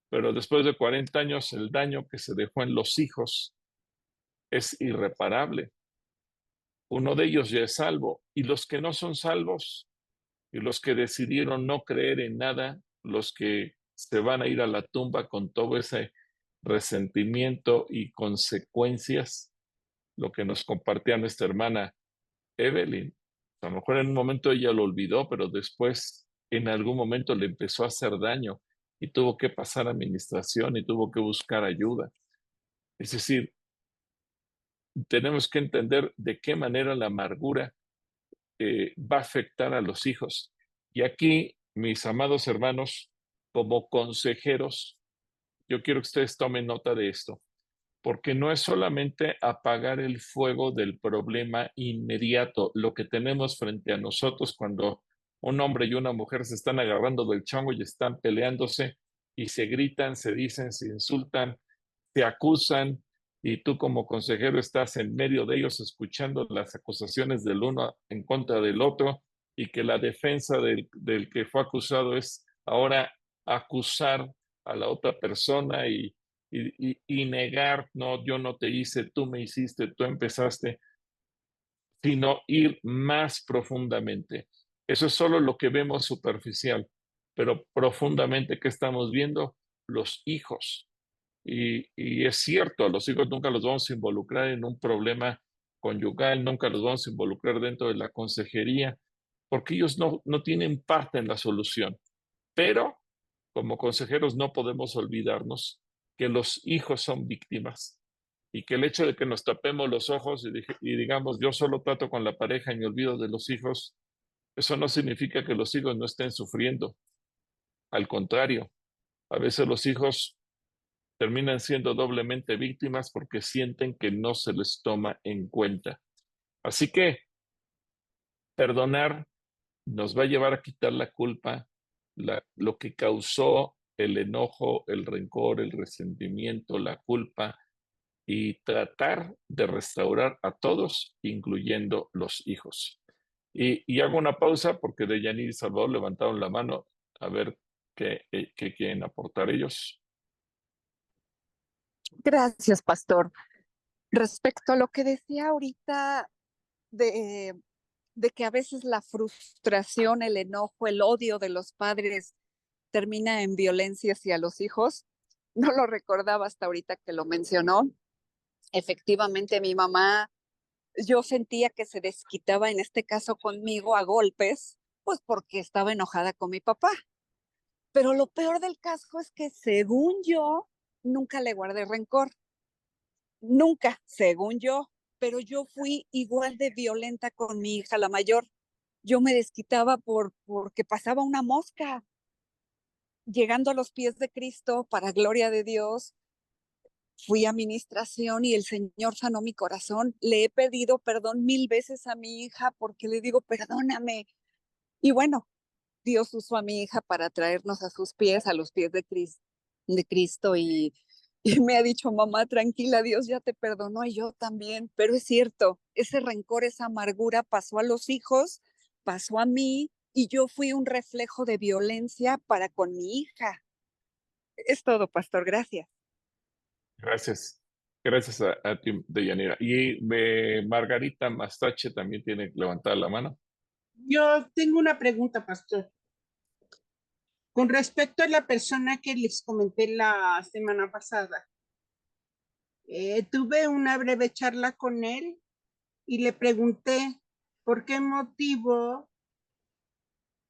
Pero después de 40 años, el daño que se dejó en los hijos es irreparable. Uno de ellos ya es salvo, y los que no son salvos, y los que decidieron no creer en nada, los que se van a ir a la tumba con todo ese resentimiento y consecuencias, lo que nos compartía nuestra hermana Evelyn. A lo mejor en un momento ella lo olvidó, pero después en algún momento le empezó a hacer daño y tuvo que pasar administración y tuvo que buscar ayuda. Es decir, tenemos que entender de qué manera la amargura va a afectar a los hijos. Y aquí, mis amados hermanos, como consejeros, yo quiero que ustedes tomen nota de esto, porque no es solamente apagar el fuego del problema inmediato, lo que tenemos frente a nosotros cuando un hombre y una mujer se están agarrando del chongo y están peleándose y se gritan, se dicen, se insultan, se acusan, y tú como consejero estás en medio de ellos escuchando las acusaciones del uno en contra del otro, y que la defensa del que fue acusado es ahora acusar a la otra persona y negar, no, yo no te hice, tú me hiciste, tú empezaste, sino ir más profundamente. Eso es solo lo que vemos superficial, pero profundamente, ¿qué estamos viendo? Los hijos. Y es cierto, a los hijos nunca los vamos a involucrar en un problema conyugal, nunca los vamos a involucrar dentro de la consejería, porque ellos no tienen parte en la solución. Pero como consejeros no podemos olvidarnos que los hijos son víctimas y que el hecho de que nos tapemos los ojos y digamos yo solo trato con la pareja y me olvido de los hijos, eso no significa que los hijos no estén sufriendo. Al contrario, a veces los hijos terminan siendo doblemente víctimas porque sienten que no se les toma en cuenta. Así que perdonar nos va a llevar a quitar la culpa, lo que causó el enojo, el rencor, el resentimiento, la culpa, y tratar de restaurar a todos, incluyendo los hijos. Y hago una pausa porque Deyanir y Salvador levantaron la mano a ver qué quieren aportar ellos. Gracias, pastor. Respecto a lo que decía ahorita de que a veces la frustración, el enojo, el odio de los padres termina en violencia hacia los hijos, no lo recordaba hasta ahorita que lo mencionó. Efectivamente, mi mamá, yo sentía que se desquitaba en este caso conmigo a golpes, pues porque estaba enojada con mi papá. Pero lo peor del caso es que según yo, nunca le guardé rencor. Nunca, según yo, pero yo fui igual de violenta con mi hija, la mayor. Yo me desquitaba porque pasaba una mosca. Llegando a los pies de Cristo, para gloria de Dios, fui a administración y el Señor sanó mi corazón. Le he pedido perdón 1000 veces a mi hija porque le digo, perdóname. Y bueno, Dios usó a mi hija para traernos a sus pies, a los pies de Cristo, y me ha dicho, mamá, tranquila, Dios ya te perdonó y yo también. Pero es cierto, ese rencor, esa amargura pasó a los hijos, pasó a mí, y yo fui un reflejo de violencia para con mi hija. Es todo, pastor, gracias. Gracias. Gracias a ti, Deyanira. Y Margarita Mastache también tiene levantada la mano. Yo tengo una pregunta, pastor. Con respecto a la persona que les comenté la semana pasada, tuve una breve charla con él y le pregunté por qué motivo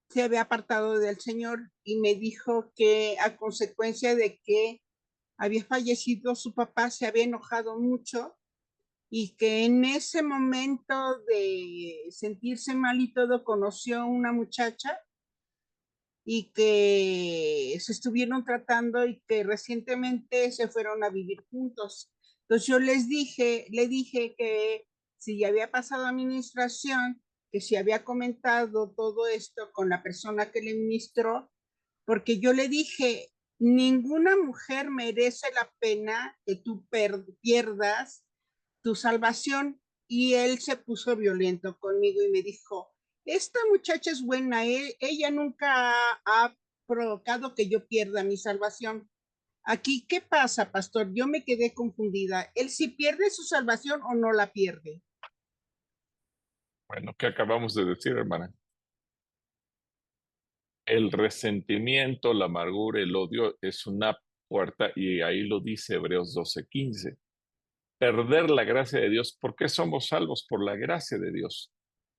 se había apartado del Señor, y me dijo que a consecuencia de que había fallecido su papá se había enojado mucho, y que en ese momento de sentirse mal y todo conoció a una muchacha y que se estuvieron tratando y que recientemente se fueron a vivir juntos. Entonces yo le dije que si ya había pasado administración, que si había comentado todo esto con la persona que le ministró, porque yo le dije, ninguna mujer merece la pena que tú pierdas tu salvación. Y él se puso violento conmigo y me dijo, esta muchacha es buena, ella nunca ha provocado que yo pierda mi salvación. Aquí, ¿qué pasa, pastor? Yo me quedé confundida. ¿Él sí pierde su salvación o no la pierde? Bueno, ¿qué acabamos de decir, hermana? El resentimiento, la amargura, el odio es una puerta, y ahí lo dice Hebreos 12:15. Perder la gracia de Dios. ¿Por qué somos salvos? Por la gracia de Dios.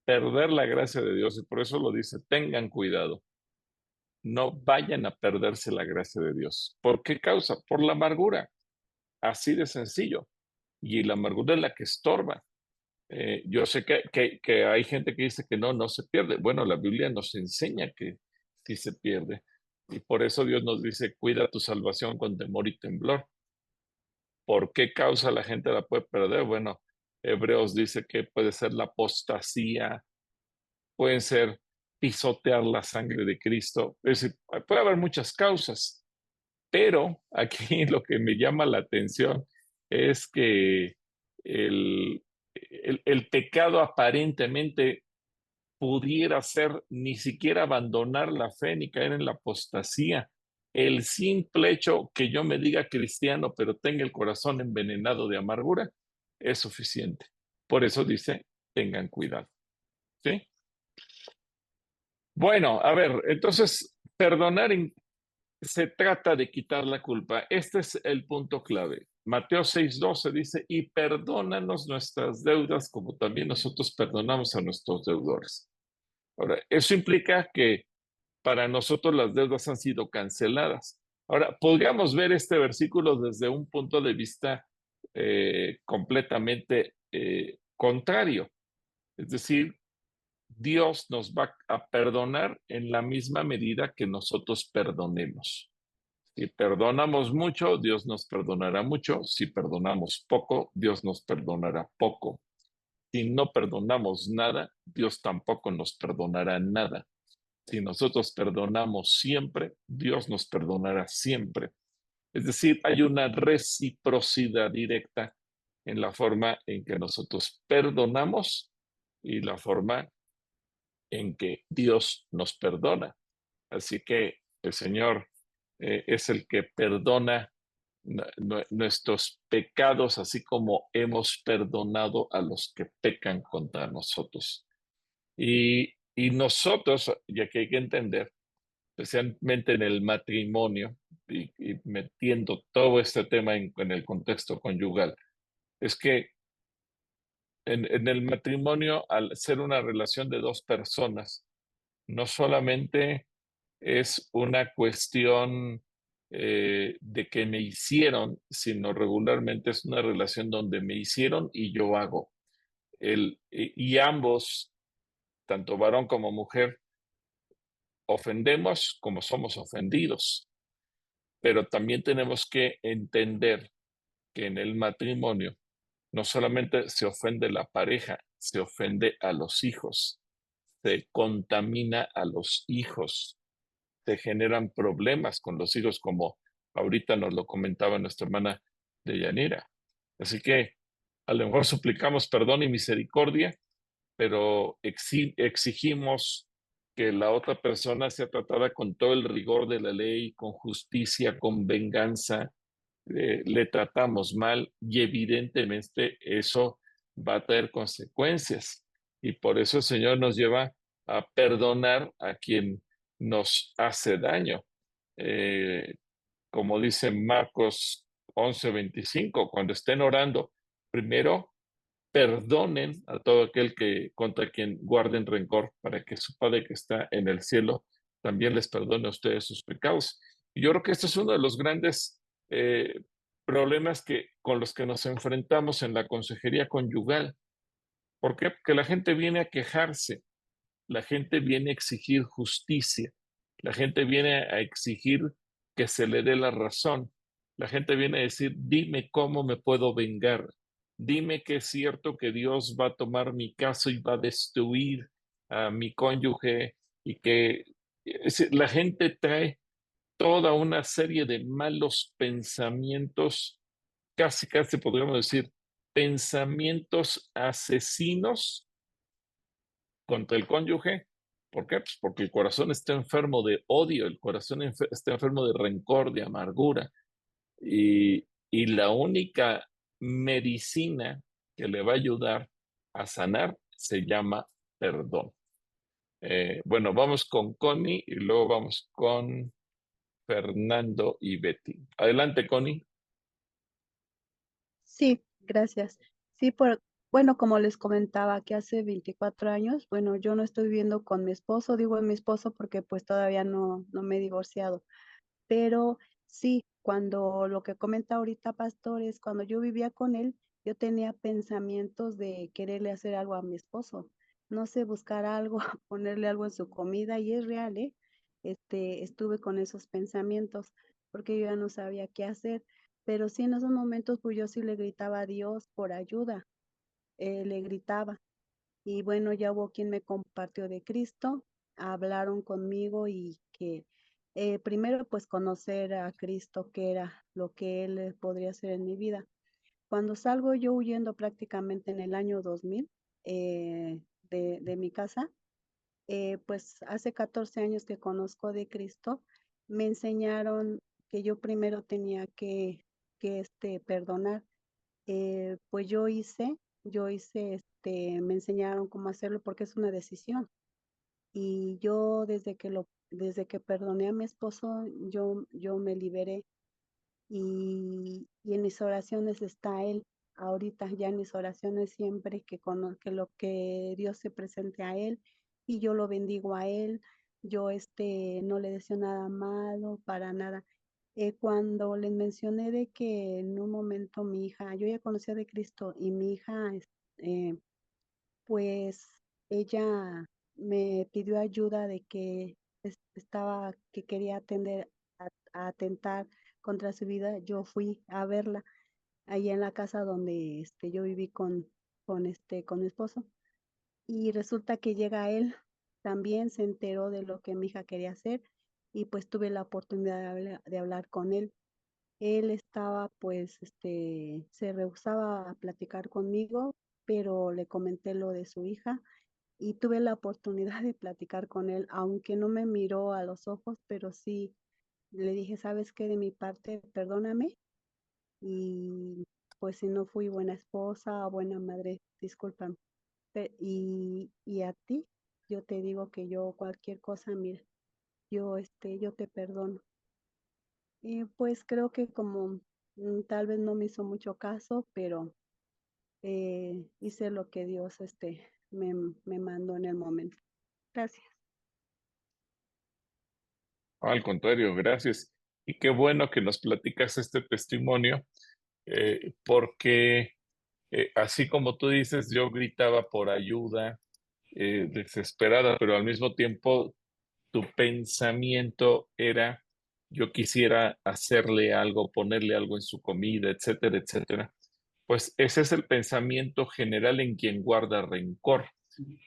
Perder la gracia de Dios, y por eso lo dice, tengan cuidado. No vayan a perderse la gracia de Dios. ¿Por qué causa? Por la amargura. Así de sencillo. Y la amargura es la que estorba. Yo sé que hay gente que dice que no se pierde. Bueno, la Biblia nos enseña que sí se pierde. Y por eso Dios nos dice, cuida tu salvación con temor y temblor. ¿Por qué causa la gente la puede perder? Bueno, Hebreos dice que puede ser la apostasía, pueden ser pisotear la sangre de Cristo. Es decir, puede haber muchas causas, pero aquí lo que me llama la atención es que el pecado aparentemente pudiera ser ni siquiera abandonar la fe ni caer en la apostasía. El simple hecho que yo me diga cristiano, pero tenga el corazón envenenado de amargura, es suficiente. Por eso dice, tengan cuidado. ¿Sí? Bueno, a ver, entonces, perdonar se trata de quitar la culpa. Este es el punto clave. Mateo 6:12 dice, y perdónanos nuestras deudas como también nosotros perdonamos a nuestros deudores. Ahora, eso implica que para nosotros las deudas han sido canceladas. Ahora, podríamos ver este versículo desde un punto de vista completamente contrario. Es decir, Dios nos va a perdonar en la misma medida que nosotros perdonemos. Si perdonamos mucho, Dios nos perdonará mucho. Si perdonamos poco, Dios nos perdonará poco. Si no perdonamos nada, Dios tampoco nos perdonará nada. Si nosotros perdonamos siempre, Dios nos perdonará siempre. Es decir, hay una reciprocidad directa en la forma en que nosotros perdonamos y la forma en que Dios nos perdona. Así que el Señor es el que perdona nuestros pecados, así como hemos perdonado a los que pecan contra nosotros. Y nosotros, ya que hay que entender, especialmente en el matrimonio, y metiendo todo este tema en el contexto conyugal, es que en el matrimonio, al ser una relación de dos personas, no solamente es una cuestión de que me hicieron, sino regularmente es una relación donde me hicieron y yo hago. Y ambos, tanto varón como mujer, ofendemos como somos ofendidos, pero también tenemos que entender que en el matrimonio no solamente se ofende la pareja, se ofende a los hijos, se contamina a los hijos, se generan problemas con los hijos, como ahorita nos lo comentaba nuestra hermana Deyanira. Así que a lo mejor suplicamos perdón y misericordia, pero exigimos que la otra persona sea tratada con todo el rigor de la ley, con justicia, con venganza. Le tratamos mal y evidentemente eso va a traer consecuencias. Y por eso el Señor nos lleva a perdonar a quien nos hace daño. Como dice Marcos 11:25, cuando estén orando, primero perdonen a todo aquel que contra quien guarden rencor, para que su Padre que está en el cielo también les perdone a ustedes sus pecados. Y yo creo que este es uno de los grandes problemas con los que nos enfrentamos en la consejería conyugal. ¿Por qué? Porque la gente viene a quejarse, la gente viene a exigir justicia, la gente viene a exigir que se le dé la razón, la gente viene a decir, dime cómo me puedo vengar, dime que es cierto que Dios va a tomar mi caso y va a destruir a mi cónyuge, y que la gente trae toda una serie de malos pensamientos, casi podríamos decir, pensamientos asesinos contra el cónyuge. ¿Por qué? Pues porque el corazón está enfermo de odio, el corazón está enfermo de rencor, de amargura. Y la única medicina que le va a ayudar a sanar se llama perdón. Bueno, vamos con Connie y luego vamos con Fernando y Betty. Adelante, Connie. Sí, gracias. Sí, bueno, como les comentaba que hace 24 años, bueno, yo no estoy viviendo con mi esposo, digo mi esposo porque pues todavía no me he divorciado, pero sí, cuando lo que comenta ahorita Pastor es cuando yo vivía con él, yo tenía pensamientos de quererle hacer algo a mi esposo, no sé, buscar algo, ponerle algo en su comida y es real, ¿eh? Estuve con esos pensamientos porque yo ya no sabía qué hacer, pero sí en esos momentos pues yo sí le gritaba a Dios por ayuda, le gritaba. Y bueno, ya hubo quien me compartió de Cristo, hablaron conmigo y que primero pues conocer a Cristo, qué era lo que Él podría hacer en mi vida. Cuando salgo yo huyendo prácticamente en el año 2000 de mi casa, pues hace 14 años que conozco de Cristo, me enseñaron que yo primero tenía que perdonar. Pues me enseñaron cómo hacerlo porque es una decisión. Y yo desde que perdoné a mi esposo, yo me liberé y en mis oraciones está Él. Ahorita ya en mis oraciones siempre que lo que Dios se presente a Él y yo lo bendigo a Él. Yo no le deseo nada malo, para nada. Cuando les mencioné de que en un momento mi hija, yo ya conocía de Cristo y mi hija, eh, pues ella me pidió ayuda de que que quería a atentar contra su vida. Yo fui a verla ahí en la casa donde yo viví con mi esposo. Y resulta que llega él, también se enteró de lo que mi hija quería hacer y pues tuve la oportunidad de hablar con él. Él estaba, pues, se rehusaba a platicar conmigo, pero le comenté lo de su hija y tuve la oportunidad de platicar con él, aunque no me miró a los ojos, pero sí le dije, ¿sabes qué? De mi parte, perdóname y pues si no fui buena esposa o buena madre, discúlpame. Y a ti, yo te digo que yo cualquier cosa, mira, yo te perdono. Y pues creo que como tal vez no me hizo mucho caso, pero hice lo que Dios me mandó en el momento. Gracias. Al contrario, gracias. Y qué bueno que nos platicas este testimonio, porque así como tú dices, yo gritaba por ayuda, desesperada, pero al mismo tiempo tu pensamiento era, yo quisiera hacerle algo, ponerle algo en su comida, etcétera, etcétera. Pues ese es el pensamiento general en quien guarda rencor.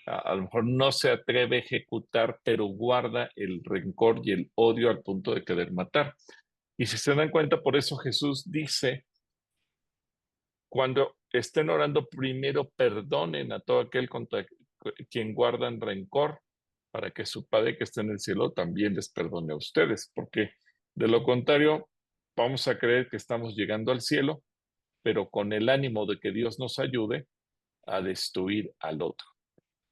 A lo mejor no se atreve a ejecutar, pero guarda el rencor y el odio al punto de querer matar. Y si se dan cuenta, por eso Jesús dice, cuando estén orando, primero perdonen a todo aquel contra quien guardan rencor, para que su Padre que está en el cielo también les perdone a ustedes, porque de lo contrario, vamos a creer que estamos llegando al cielo, pero con el ánimo de que Dios nos ayude a destruir al otro.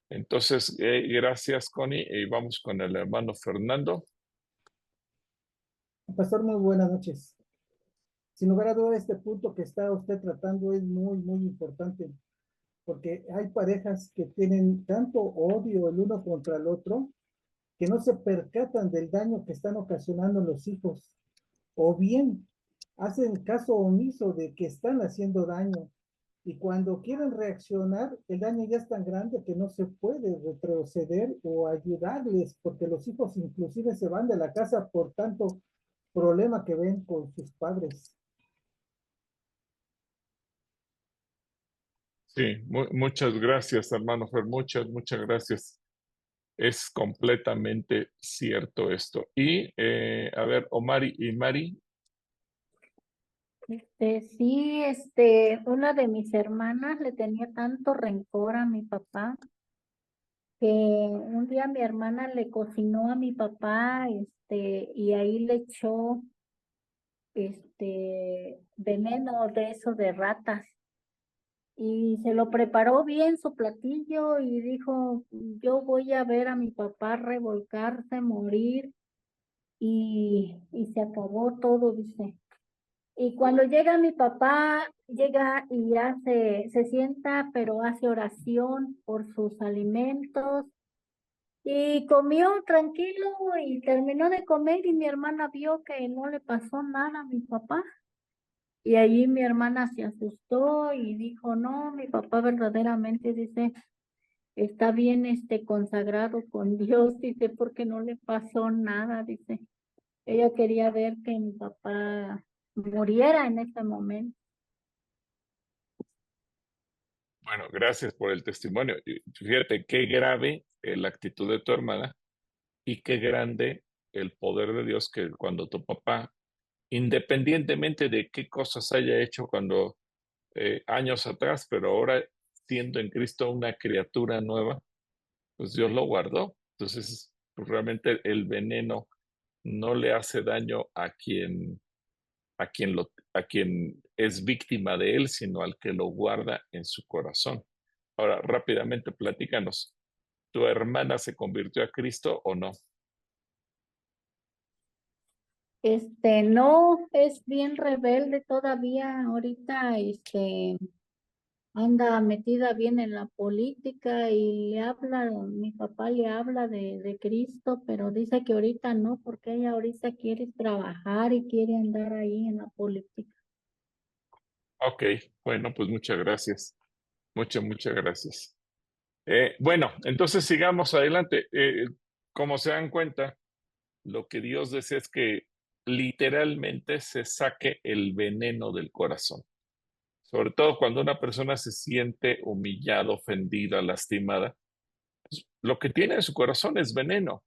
Entonces, gracias, Connie, y vamos con el hermano Fernando. Pastor, muy buenas noches. Sin lugar a duda, este punto que está usted tratando es muy importante, porque hay parejas que tienen tanto odio el uno contra el otro que no se percatan del daño que están ocasionando los hijos, o bien hacen caso omiso de que están haciendo daño, y cuando quieren reaccionar, el daño ya es tan grande que no se puede retroceder o ayudarles, porque los hijos inclusive se van de la casa por tanto problema que ven con sus padres. Sí, muchas gracias, hermano Fer, muchas gracias. Es completamente cierto esto. Y, a ver, Omar y Mari, Sí, una de mis hermanas le tenía tanto rencor a mi papá que un día mi hermana le cocinó a mi papá, y ahí le echó, veneno de eso de ratas. Y se lo preparó bien su platillo y dijo, yo voy a ver a mi papá revolcarse, morir, y se acabó todo, dice. Y cuando llega mi papá, llega y se sienta, pero hace oración por sus alimentos y comió tranquilo y terminó de comer y mi hermana vio que no le pasó nada a mi papá. Y allí mi hermana se asustó y dijo, no, mi papá verdaderamente dice, está bien consagrado con Dios, dice, porque no le pasó nada, dice. Ella quería ver que mi papá muriera en ese momento. bueno, gracias por el testimonio. Y fíjate qué grave la actitud de tu hermana y qué grande el poder de Dios que cuando tu papá, independientemente de qué cosas haya hecho cuando años atrás, pero ahora siendo en Cristo una criatura nueva, pues Dios lo guardó. Entonces, pues realmente el veneno no le hace daño a quien es víctima de él, sino al que lo guarda en su corazón. Ahora, rápidamente platícanos, ¿tu hermana se convirtió a Cristo o no? No, es bien rebelde todavía, ahorita, anda metida bien en la política y mi papá le habla de Cristo, pero dice que ahorita no, porque ella ahorita quiere trabajar y quiere andar ahí en la política. Ok, bueno, pues muchas gracias. Muchas gracias. Bueno, entonces sigamos adelante. Como se dan cuenta, lo que Dios desea es que literalmente se saque el veneno del corazón. Sobre todo cuando una persona se siente humillada, ofendida, lastimada, pues, lo que tiene en su corazón es veneno.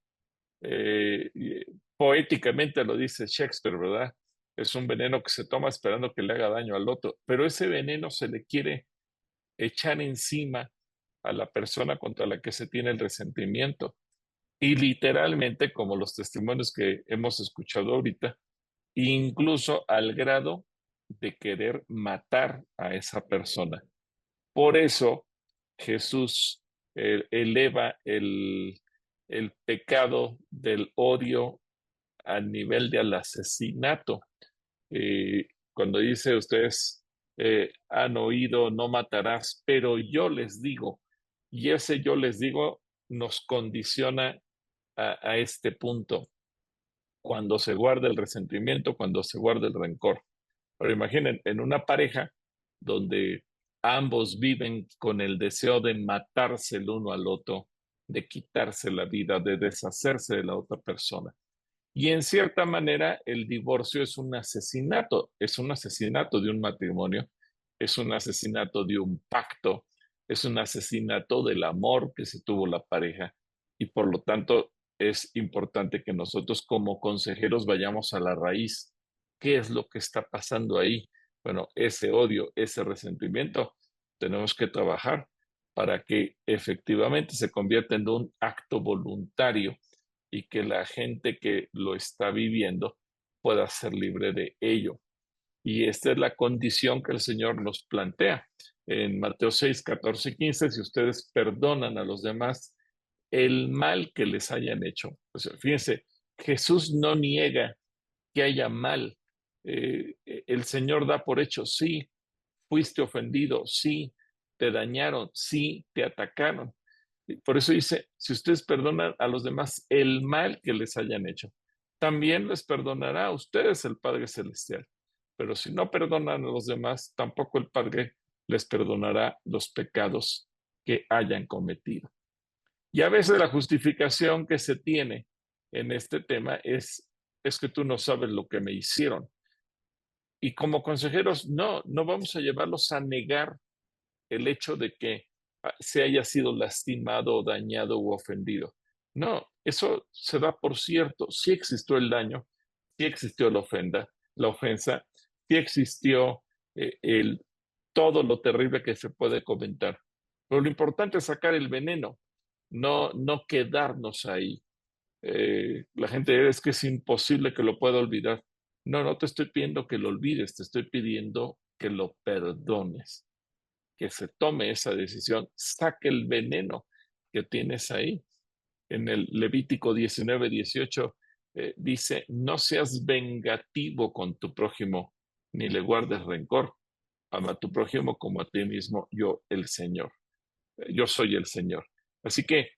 Poéticamente lo dice Shakespeare, ¿verdad? Es un veneno que se toma esperando que le haga daño al otro, pero ese veneno se le quiere echar encima a la persona contra la que se tiene el resentimiento. Y literalmente, como los testimonios que hemos escuchado ahorita, incluso al grado de querer matar a esa persona. Por eso Jesús eleva el pecado del odio al nivel del asesinato. Cuando dice ustedes han oído no matarás, pero yo les digo, y ese yo les digo nos condiciona a este punto, cuando se guarda el resentimiento, cuando se guarda el rencor. Pero imaginen, en una pareja donde ambos viven con el deseo de matarse el uno al otro, de quitarse la vida, de deshacerse de la otra persona. Y en cierta manera el divorcio es un asesinato de un matrimonio, es un asesinato de un pacto, es un asesinato del amor que se tuvo la pareja y por lo tanto es importante que nosotros como consejeros vayamos a la raíz. ¿Qué es lo que está pasando ahí? Bueno, ese odio, ese resentimiento, tenemos que trabajar para que efectivamente se convierta en un acto voluntario y que la gente que lo está viviendo pueda ser libre de ello. Y esta es la condición que el Señor nos plantea. En Mateo 6, 14, 15, si ustedes perdonan a los demás el mal que les hayan hecho. Pues fíjense, Jesús no niega que haya mal. El Señor da por hecho, sí, fuiste ofendido, sí, te dañaron, sí, te atacaron. Por eso dice, si ustedes perdonan a los demás el mal que les hayan hecho, también les perdonará a ustedes el Padre Celestial. Pero si no perdonan a los demás, tampoco el Padre les perdonará los pecados que hayan cometido. Y a veces la justificación que se tiene en este tema es que tú no sabes lo que me hicieron. Y como consejeros, no vamos a llevarlos a negar el hecho de que se haya sido lastimado, dañado u ofendido. No, eso se da por cierto. Sí existió el daño, sí existió la ofensa, sí existió todo lo terrible que se puede comentar. Pero lo importante es sacar el veneno, no quedarnos ahí. La gente es que es imposible que lo pueda olvidar. No te estoy pidiendo que lo olvides, te estoy pidiendo que lo perdones, que se tome esa decisión, saque el veneno que tienes ahí. En el Levítico 19:18 dice, no seas vengativo con tu prójimo, ni le guardes rencor. Ama a tu prójimo como a ti mismo, yo el Señor. Yo soy el Señor. Así que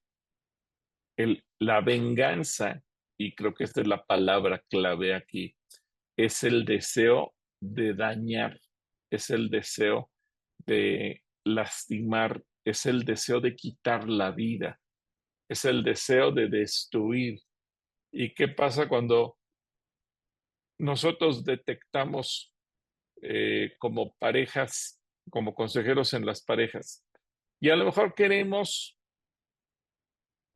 la venganza, y creo que esta es la palabra clave aquí, es el deseo de dañar, es el deseo de lastimar, es el deseo de quitar la vida, es el deseo de destruir. ¿Y qué pasa cuando nosotros detectamos como parejas, como consejeros en las parejas? Y a lo mejor queremos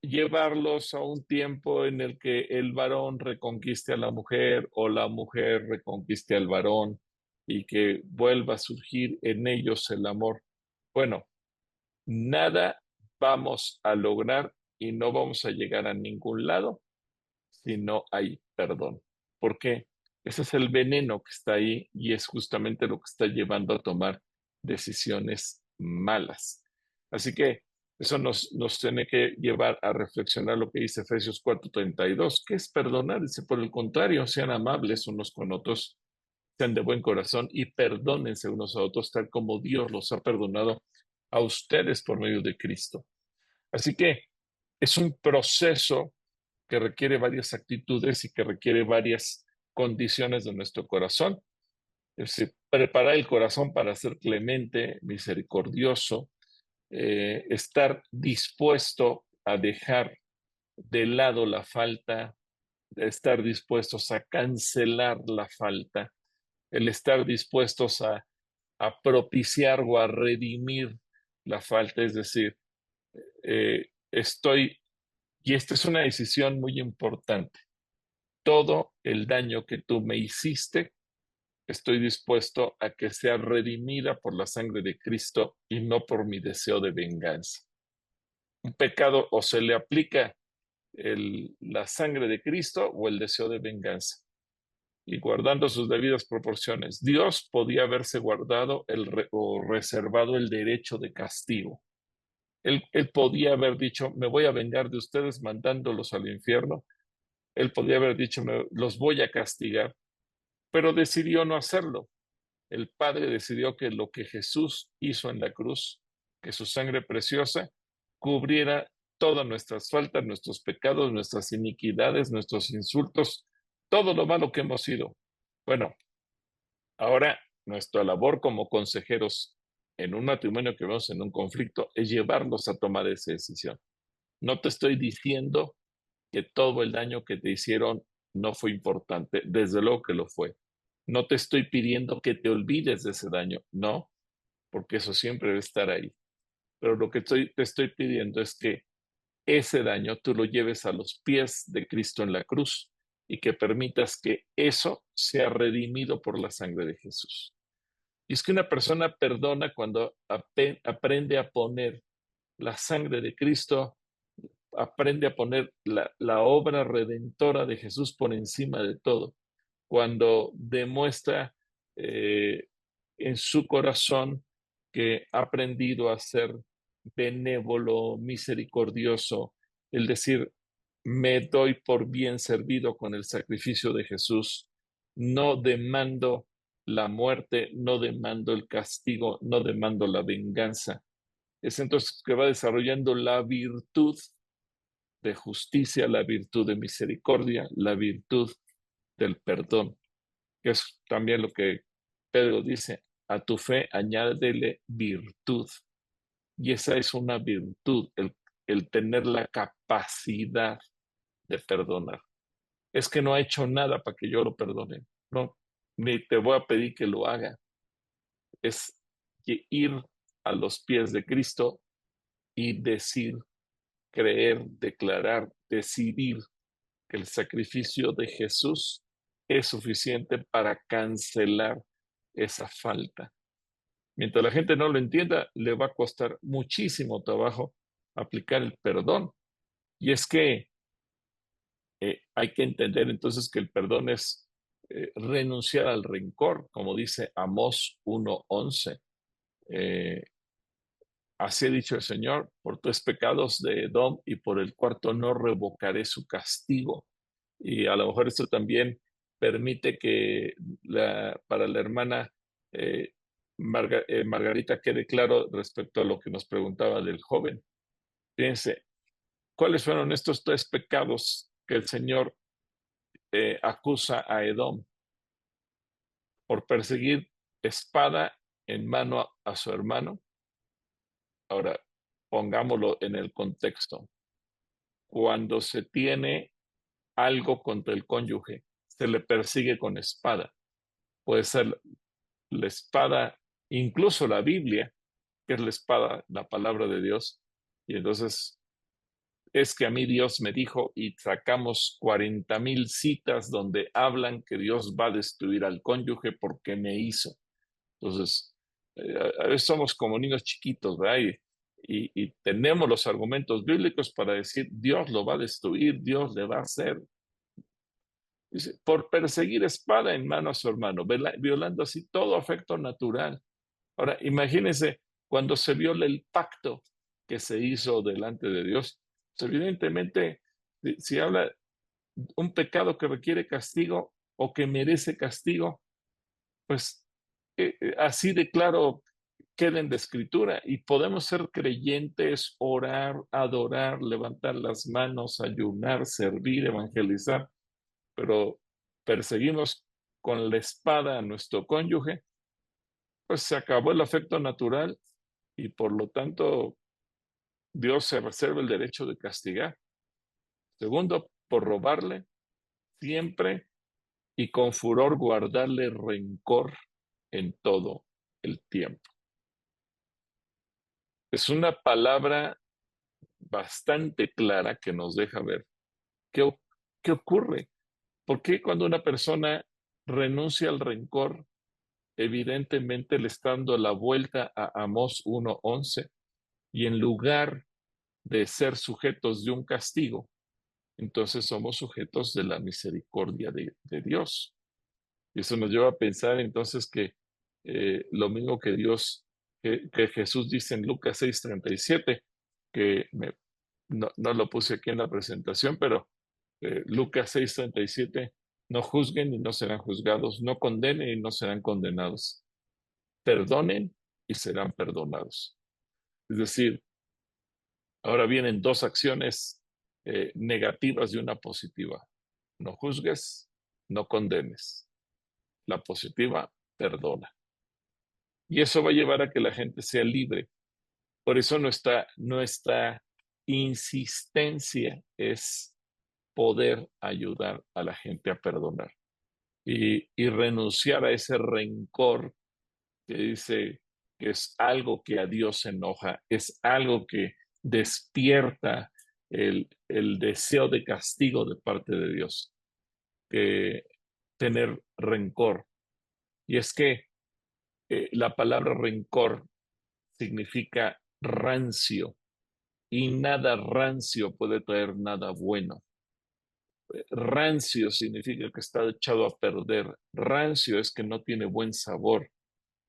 llevarlos a un tiempo en el que el varón reconquiste a la mujer o la mujer reconquiste al varón y que vuelva a surgir en ellos el amor. Bueno, nada vamos a lograr y no vamos a llegar a ningún lado si no hay perdón. ¿Por qué? Ese es el veneno que está ahí y es justamente lo que está llevando a tomar decisiones malas. Así que eso nos tiene que llevar a reflexionar lo que dice Efesios 4:32, que es perdonar. Dice, por el contrario, sean amables unos con otros, sean de buen corazón y perdónense unos a otros, tal como Dios los ha perdonado a ustedes por medio de Cristo. Así que es un proceso que requiere varias actitudes y que requiere varias condiciones de nuestro corazón. Es decir, preparar el corazón para ser clemente, misericordioso, estar dispuesto a dejar de lado la falta, estar dispuestos a cancelar la falta, el estar dispuestos a propiciar o a redimir la falta, es decir, y esta es una decisión muy importante. Todo el daño que tú me hiciste, estoy dispuesto a que sea redimida por la sangre de Cristo y no por mi deseo de venganza. Un pecado o se le aplica la sangre de Cristo o el deseo de venganza. Y guardando sus debidas proporciones. Dios podía haberse guardado o reservado el derecho de castigo. Él podía haber dicho, me voy a vengar de ustedes mandándolos al infierno. Él podía haber dicho, los voy a castigar, pero decidió no hacerlo. El Padre decidió que lo que Jesús hizo en la cruz, que su sangre preciosa, cubriera todas nuestras faltas, nuestros pecados, nuestras iniquidades, nuestros insultos, todo lo malo que hemos sido. Bueno, ahora nuestra labor como consejeros en un matrimonio que vemos en un conflicto es llevarlos a tomar esa decisión. No te estoy diciendo que todo el daño que te hicieron no fue importante, desde luego que lo fue. No te estoy pidiendo que te olvides de ese daño, no, porque eso siempre debe estar ahí. Pero lo que te estoy pidiendo es que ese daño tú lo lleves a los pies de Cristo en la cruz y que permitas que eso sea redimido por la sangre de Jesús. Y es que una persona perdona cuando aprende a poner la sangre de Cristo, aprende a poner la obra redentora de Jesús por encima de todo. Cuando demuestra en su corazón que ha aprendido a ser benévolo, misericordioso, el decir, me doy por bien servido con el sacrificio de Jesús, no demando la muerte, no demando el castigo, no demando la venganza. Es entonces que va desarrollando la virtud de justicia, la virtud de misericordia, la virtud del perdón, que es también lo que Pedro dice, a tu fe añádele virtud. Y esa es una virtud, el tener la capacidad de perdonar. Es que no ha hecho nada para que yo lo perdone. No, ni te voy a pedir que lo haga. Es ir a los pies de Cristo y decir, creer, declarar, decidir que el sacrificio de Jesús es suficiente para cancelar esa falta. Mientras la gente no lo entienda, le va a costar muchísimo trabajo aplicar el perdón. Y es que hay que entender entonces que el perdón es renunciar al rencor, como dice Amós 1:11. Así ha dicho el Señor, por 3 pecados de Edom y por el 4º no revocaré su castigo. Y a lo mejor esto también permite que para la hermana Margarita quede claro respecto a lo que nos preguntaba del joven. Fíjense, ¿cuáles fueron estos 3 pecados que el Señor acusa a Edom? Por perseguir espada en mano a su hermano. Ahora, pongámoslo en el contexto. Cuando se tiene algo contra el cónyuge, se le persigue con espada. Puede ser la espada, incluso la Biblia, que es la espada, la palabra de Dios. Y entonces, es que a mí Dios me dijo, y sacamos 40,000 citas donde hablan que Dios va a destruir al cónyuge porque me hizo. Entonces, a veces somos como niños chiquitos, ¿verdad? Y tenemos los argumentos bíblicos para decir, Dios lo va a destruir, Dios le va a hacer. Dice, por perseguir espada en mano a su hermano, violando así todo afecto natural. Ahora, imagínense cuando se viola el pacto que se hizo delante de Dios. Pues evidentemente, si habla un pecado que requiere castigo o que merece castigo, pues así de claro queden de escritura, y podemos ser creyentes, orar, adorar, levantar las manos, ayunar, servir, evangelizar, pero perseguimos con la espada a nuestro cónyuge, pues se acabó el afecto natural y por lo tanto Dios se reserva el derecho de castigar. Segundo, por robarle siempre y con furor guardarle rencor en todo el tiempo. Es una palabra bastante clara que nos deja ver qué ocurre. ¿Por qué cuando una persona renuncia al rencor, evidentemente le está dando la vuelta a Amós 1:11, y en lugar de ser sujetos de un castigo, entonces somos sujetos de la misericordia de Dios? Y eso nos lleva a pensar entonces que lo mismo que que Jesús dice en Lucas 6:37, que no lo puse aquí en la presentación, pero Lucas 6:37, no juzguen y no serán juzgados, no condenen y no serán condenados, perdonen y serán perdonados. Es decir, ahora vienen 2 acciones negativas y una positiva. No juzgues, no condenes. La positiva, perdona. Y eso va a llevar a que la gente sea libre. Por eso nuestra insistencia es poder ayudar a la gente a perdonar y renunciar a ese rencor que dice que es algo que a Dios enoja, es algo que despierta el deseo de castigo de parte de Dios, que tener rencor. Y es que la palabra rencor significa rancio, y nada rancio puede traer nada bueno. Rancio significa que está echado a perder. Rancio es que no tiene buen sabor.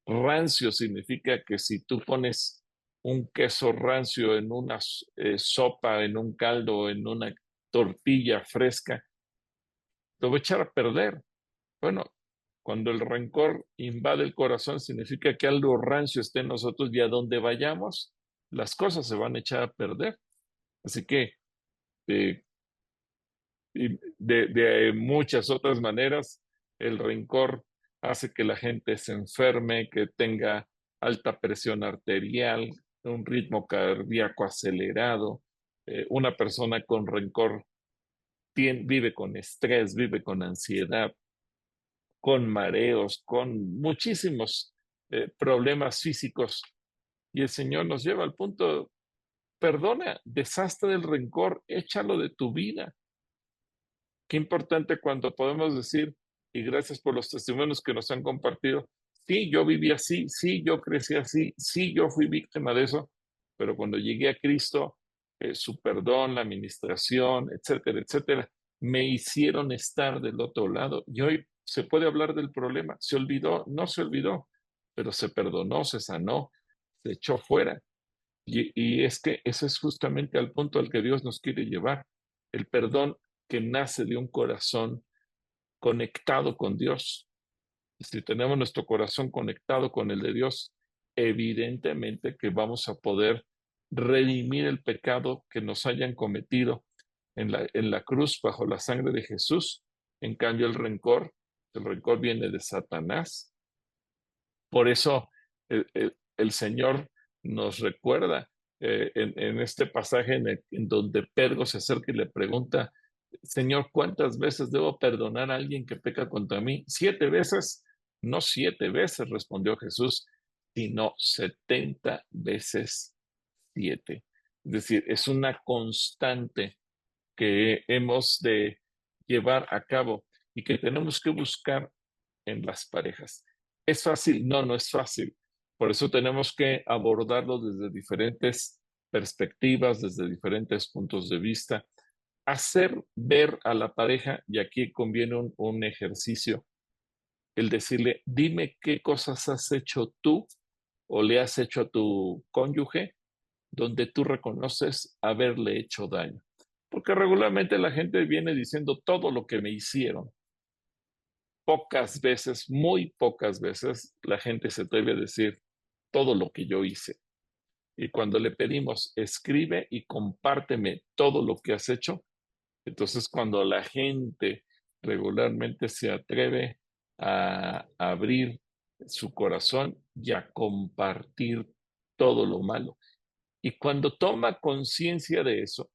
Rancio significa que si tú pones un queso rancio en una sopa, en un caldo, en una tortilla fresca, lo va a echar a perder. Bueno, cuando el rencor invade el corazón, significa que algo rancio está en nosotros, y a donde vayamos, las cosas se van a echar a perder. Así que de muchas otras maneras, el rencor hace que la gente se enferme, que tenga alta presión arterial, un ritmo cardíaco acelerado. Una persona con rencor vive con estrés, vive con ansiedad, con mareos, con muchísimos problemas físicos. Y el Señor nos lleva al punto perdona, deshazte del rencor, échalo de tu vida. Qué importante cuando podemos decir, y gracias por los testimonios que nos han compartido, sí, yo viví así, sí, yo crecí así, sí, yo fui víctima de eso, pero cuando llegué a Cristo, su perdón, la administración, etcétera, etcétera, me hicieron estar del otro lado. Y hoy se puede hablar del problema. ¿Se olvidó? No se olvidó, pero se perdonó, se sanó, se echó fuera. Y es que ese es justamente al punto al que Dios nos quiere llevar. El perdón que nace de un corazón conectado con Dios. Y si tenemos nuestro corazón conectado con el de Dios, evidentemente que vamos a poder redimir el pecado que nos hayan cometido en la cruz bajo la sangre de Jesús. En cambio, el rencor viene de Satanás. Por eso el Señor nos recuerda en este pasaje en donde Pedro se acerca y le pregunta, Señor, ¿cuántas veces debo perdonar a alguien que peca contra mí? 7 veces. No 7 veces, respondió Jesús, sino 70 veces 7. Es decir, es una constante que hemos de llevar a cabo y que tenemos que buscar en las parejas. ¿Es fácil? No, no es fácil. Por eso tenemos que abordarlo desde diferentes perspectivas, desde diferentes puntos de vista, hacer ver a la pareja, y aquí conviene un ejercicio, el decirle, dime qué cosas has hecho tú o le has hecho a tu cónyuge donde tú reconoces haberle hecho daño. Porque regularmente la gente viene diciendo todo lo que me hicieron. Pocas veces, muy pocas veces, la gente se atreve a decir todo lo que yo hice. Y cuando le pedimos, escribe y compárteme todo lo que has hecho, entonces cuando la gente regularmente se atreve a abrir su corazón y a compartir todo lo malo. Y cuando toma conciencia de eso,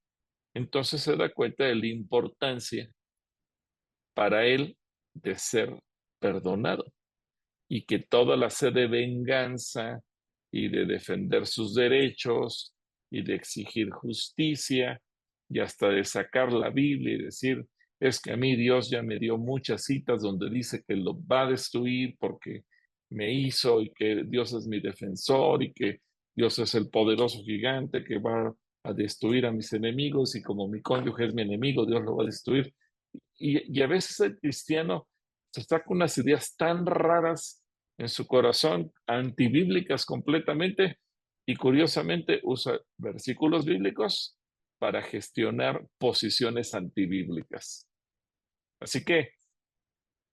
entonces se da cuenta de la importancia para él de ser perdonado y que toda la sed de venganza y de defender sus derechos y de exigir justicia y hasta de sacar la Biblia y decir, es que a mí Dios ya me dio muchas citas donde dice que lo va a destruir porque me hizo y que Dios es mi defensor y que Dios es el poderoso gigante que va a destruir a mis enemigos y como mi cónyuge es mi enemigo, Dios lo va a destruir. Y a veces el cristiano se saca unas ideas tan raras en su corazón, antibíblicas completamente, y curiosamente usa versículos bíblicos para gestionar posiciones antibíblicas. Así que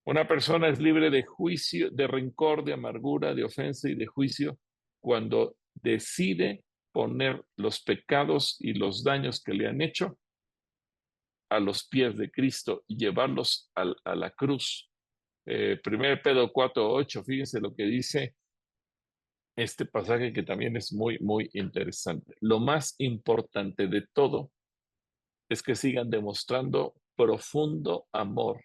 una persona es libre de juicio, de rencor, de amargura, de ofensa y de juicio cuando decide poner los pecados y los daños que le han hecho a los pies de Cristo y llevarlos a la cruz. 1 Pedro 4:8, fíjense lo que dice este pasaje que también es muy, muy interesante. Lo más importante de todo es que sigan demostrando profundo amor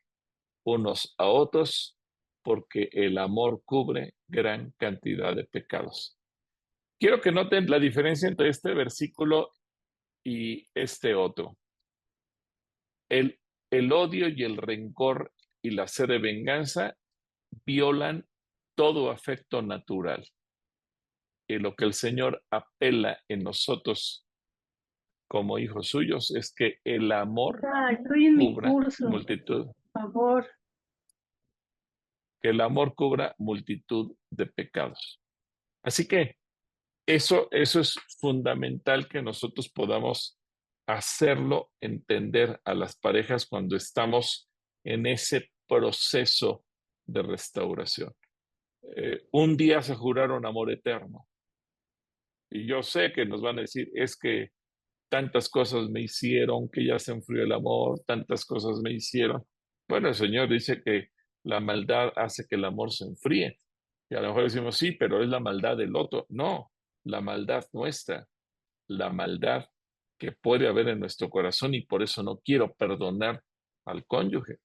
unos a otros, porque el amor cubre gran cantidad de pecados. Quiero que noten la diferencia entre este versículo y este otro. El odio y el rencor y la sed de venganza violan todo afecto natural. Y lo que el Señor apela en nosotros como hijos suyos es que el amor Estoy en mi cubra curso, multitud, por favor. que el amor cubra multitud de pecados. Así que eso es fundamental que nosotros podamos hacerlo entender a las parejas cuando estamos en ese proceso de restauración. Un día se juraron amor eterno. Y yo sé que nos van a decir, es que tantas cosas me hicieron, que ya se enfrió el amor, tantas cosas me hicieron. Bueno, el Señor dice que la maldad hace que el amor se enfríe. Y a lo mejor decimos, sí, pero es la maldad del otro. No, la maldad nuestra, la maldad que puede haber en nuestro corazón y por eso no quiero perdonar al cónyuge.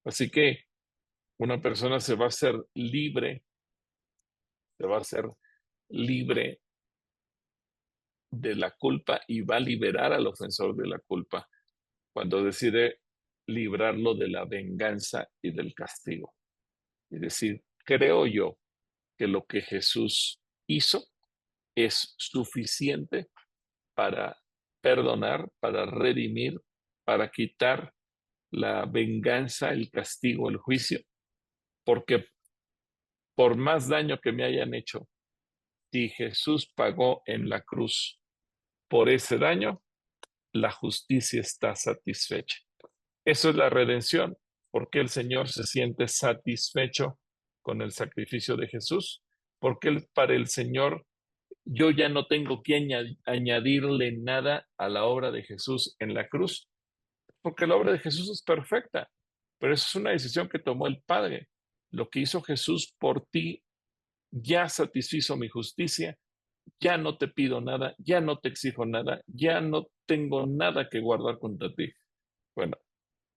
Así que una persona se va a hacer libre de la culpa y va a liberar al ofensor de la culpa cuando decide librarlo de la venganza y del castigo. Es decir, creo yo que lo que Jesús hizo es suficiente para perdonar, para redimir, para quitar la venganza, el castigo, el juicio, porque por más daño que me hayan hecho, si Jesús pagó en la cruz por ese daño, la justicia está satisfecha. Eso es la redención, porque el Señor se siente satisfecho con el sacrificio de Jesús, porque para el Señor yo ya no tengo que añadirle nada a la obra de Jesús en la cruz, porque la obra de Jesús es perfecta, pero eso es una decisión que tomó el Padre. Lo que hizo Jesús por ti ya satisfizo mi justicia, ya no te pido nada, ya no te exijo nada, ya no tengo nada que guardar contra ti. Bueno,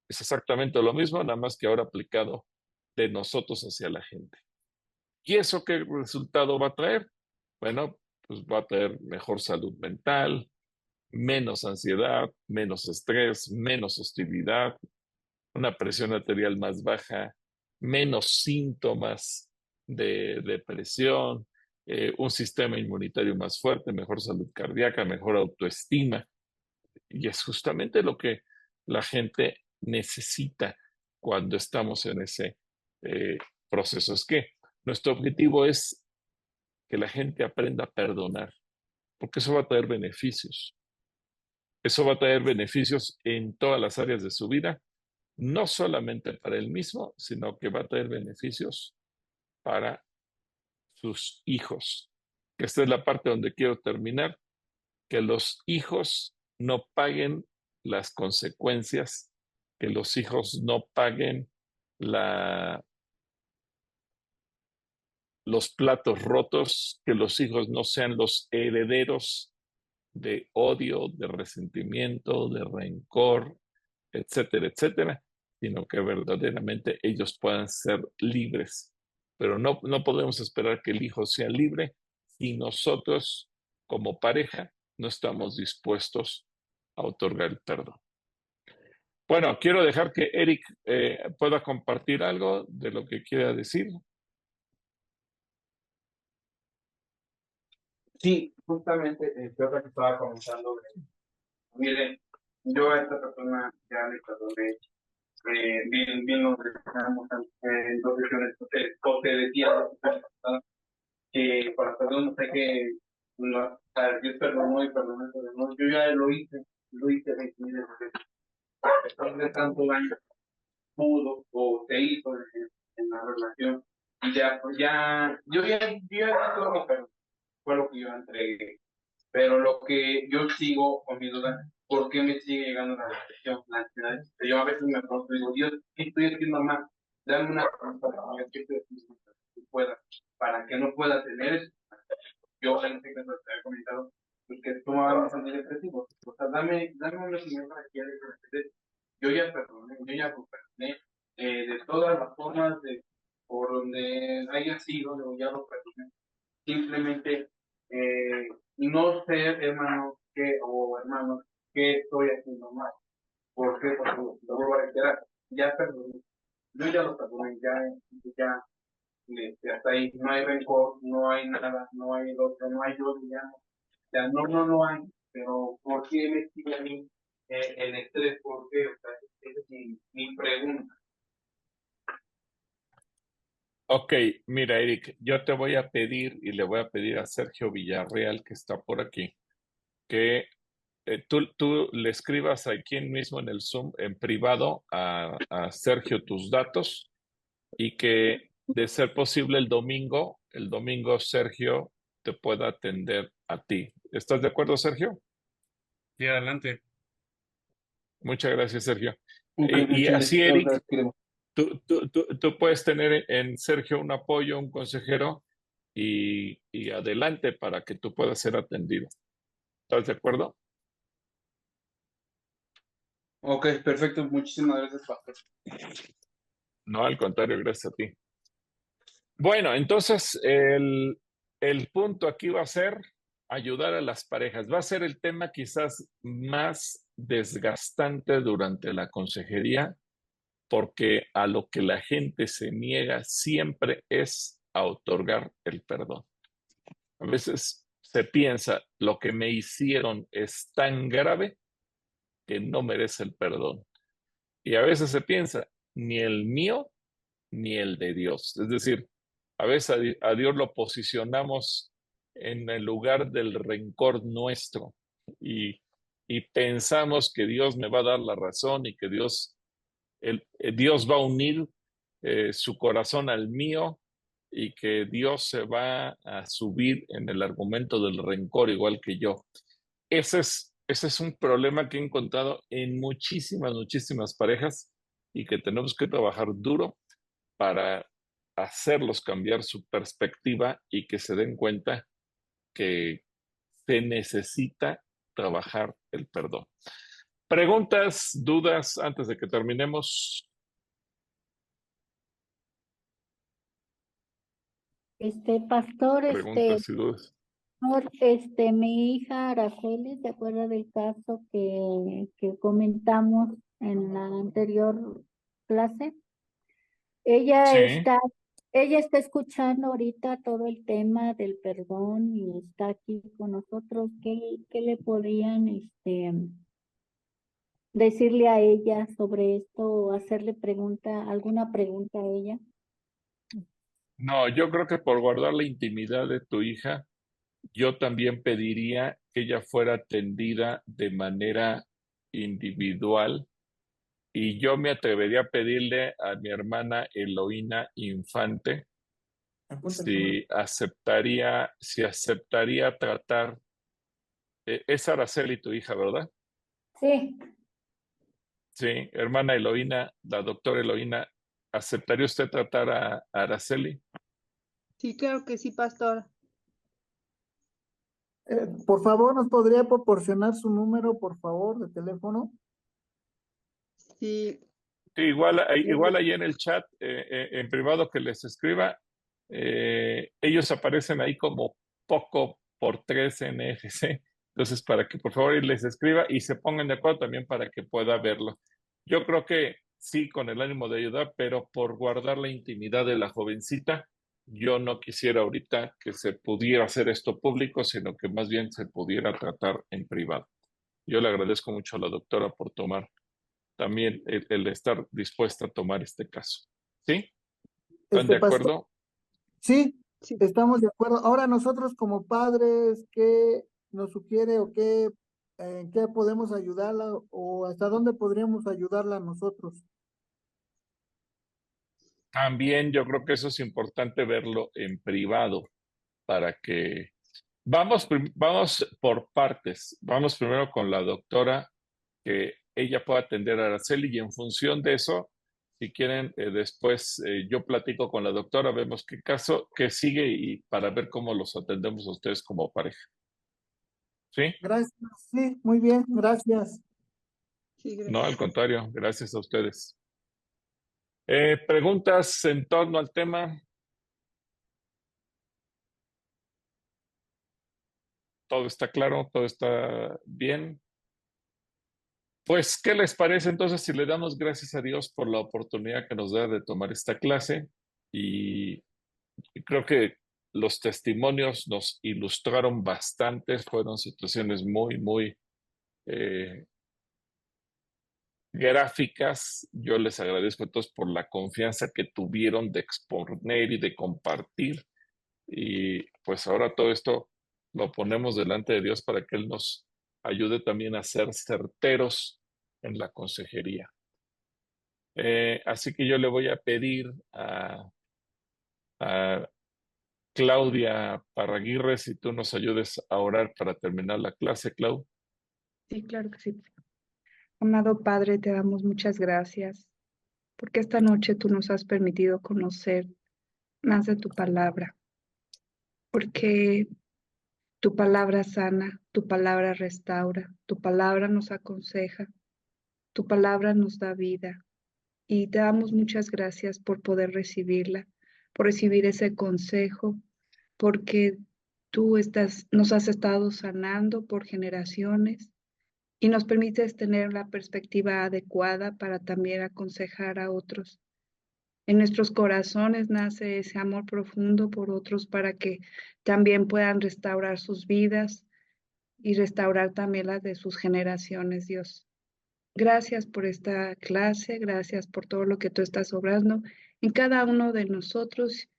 es exactamente lo mismo, nada más que ahora aplicado de nosotros hacia la gente. ¿Y eso qué resultado va a traer? Bueno, pues va a traer mejor salud mental, menos ansiedad, menos estrés, menos hostilidad, una presión arterial más baja, menos síntomas de depresión, un sistema inmunitario más fuerte, mejor salud cardíaca, mejor autoestima. Y es justamente lo que la gente necesita cuando estamos en ese proceso. Es que nuestro objetivo es que la gente aprenda a perdonar, porque eso va a traer beneficios. Eso va a traer beneficios en todas las áreas de su vida, no solamente para él mismo, sino que va a traer beneficios para sus hijos. Esta es la parte donde quiero terminar, que los hijos no paguen las consecuencias, que los hijos no paguen los platos rotos, que los hijos no sean los herederos de odio, de resentimiento, de rencor, etcétera, etcétera, sino que verdaderamente ellos puedan ser libres. Pero no podemos esperar que el hijo sea libre si nosotros, como pareja, no estamos dispuestos a otorgar el perdón. Bueno, quiero dejar que Eric pueda compartir algo de lo que quiera decir. Sí, justamente, yo que estaba comentando, miren, yo a esta persona ya le perdoné, bien nos dejamos en dos sesiones, porque decía que para perdón hay que, Dios perdonó y perdonó, yo ya lo hice 20,000 veces, después de tanto daño pudo o se hizo en la relación, y ya, pues yo ya todo lo perdón, fue lo que yo entregué. Pero lo que yo sigo con mi duda, ¿por qué me sigue llegando la depresión, la ansiedad? Yo a veces me pregunto, digo, Dios, ¿qué estoy haciendo mal? Dame una pregunta para que para que no pueda tener eso. Yo en este caso te había comentado, pues que tú me hagas antidepresivos. O sea, dame una opinión para que yo ya perdoné, yo ya lo perdoné, de todas las formas, por donde haya sido, ya lo perdoné. Simplemente no sé, hermanos, qué estoy haciendo mal. ¿Por qué? Porque lo vuelvo a reiterar, ya perdoné. Yo ya lo perdoné, ya hasta ahí no hay rencor, no hay nada, no hay otro, no hay yo, ya no hay. Pero ¿por qué me sigue a mí el estrés? ¿Por qué? O sea, esa es mi pregunta. Ok, mira, Eric, yo te voy a pedir y le voy a pedir a Sergio Villarreal, que está por aquí, que tú le escribas aquí mismo en el Zoom, en privado, a Sergio tus datos y que, de ser posible, el domingo Sergio te pueda atender a ti. ¿Estás de acuerdo, Sergio? Sí, adelante. Muchas gracias, Sergio. Okay, Y así, Eric, gracias. tú puedes tener en Sergio un apoyo, un consejero y adelante para que tú puedas ser atendido. ¿Estás de acuerdo? Ok, perfecto. Muchísimas gracias, pastor. No, al contrario, gracias a ti. Bueno, entonces el punto aquí va a ser ayudar a las parejas. Va a ser el tema quizás más desgastante durante la consejería, porque a lo que la gente se niega siempre es a otorgar el perdón. A veces se piensa, lo que me hicieron es tan grave que no merece el perdón. Y a veces se piensa, ni el mío ni el de Dios. Es decir, a veces a Dios lo posicionamos en el lugar del rencor nuestro y pensamos que Dios me va a dar la razón y que Dios va a unir su corazón al mío y que Dios se va a subir en el argumento del rencor igual que yo. Ese es un problema que he encontrado en muchísimas parejas y que tenemos que trabajar duro para hacerlos cambiar su perspectiva y que se den cuenta que se necesita trabajar el perdón. ¿Preguntas, dudas antes de que terminemos? Pastor, Preguntas y dudas. mi hija Araceli, ¿se acuerda del caso que comentamos en la anterior clase? Ella Sí. ella está escuchando ahorita todo el tema del perdón y está aquí con nosotros. ¿Qué le podrían decirle a ella sobre esto o hacerle alguna pregunta a ella? No, yo creo que por guardar la intimidad de tu hija, yo también pediría que ella fuera atendida de manera individual y yo me atrevería a pedirle a mi hermana Eloína Infante si aceptaría tratar, es Araceli tu hija, ¿verdad? Sí. Sí, hermana Eloína, la doctora Eloína, ¿aceptaría usted tratar a Araceli? Sí, claro que sí, pastor. Por favor, ¿nos podría proporcionar su número, por favor, de teléfono? Sí. Sí, igual ahí en el chat, en privado que les escriba, ellos aparecen ahí como poco por 3 NFC. Entonces, para que por favor les escriba y se pongan de acuerdo también para que pueda verlo. Yo creo que sí, con el ánimo de ayudar, pero por guardar la intimidad de la jovencita, yo no quisiera ahorita que se pudiera hacer esto público, sino que más bien se pudiera tratar en privado. Yo le agradezco mucho a la doctora por tomar también el estar dispuesta a tomar este caso. ¿Sí? ¿Están de Pastor, acuerdo? sí, estamos de acuerdo. Ahora nosotros como padres, ¿qué nos sugiere o en qué podemos ayudarla o hasta dónde podríamos ayudarla nosotros? También yo creo que eso es importante verlo en privado para que vamos por partes. Vamos primero con la doctora, que ella pueda atender a Araceli y en función de eso, si quieren, después yo platico con la doctora, vemos qué caso, qué sigue y para ver cómo los atendemos a ustedes como pareja. ¿Sí? Gracias, sí, muy bien, gracias. Sí, gracias. No, al contrario, gracias a ustedes. ¿Preguntas en torno al tema? ¿Todo está claro? ¿Todo está bien? Pues, ¿qué les parece entonces si le damos gracias a Dios por la oportunidad que nos da de tomar esta clase? Y creo que los testimonios nos ilustraron bastante, fueron situaciones muy gráficas. Yo les agradezco a todos por la confianza que tuvieron de exponer y de compartir. Y pues ahora todo esto lo ponemos delante de Dios para que Él nos ayude también a ser certeros en la consejería. Así que yo le voy a pedir a Claudia Parraguirre si tú nos ayudes a orar para terminar la clase, Clau. Sí, claro que sí. Amado Padre, te damos muchas gracias porque esta noche tú nos has permitido conocer más de tu palabra, porque tu palabra sana, tu palabra restaura, tu palabra nos aconseja, tu palabra nos da vida y te damos muchas gracias por poder recibirla, por recibir ese consejo, porque Tú nos has estado sanando por generaciones y nos permites tener la perspectiva adecuada para también aconsejar a otros. En nuestros corazones nace ese amor profundo por otros para que también puedan restaurar sus vidas y restaurar también las de sus generaciones, Dios. Gracias por esta clase, gracias por todo lo que tú estás obrando en cada uno de nosotros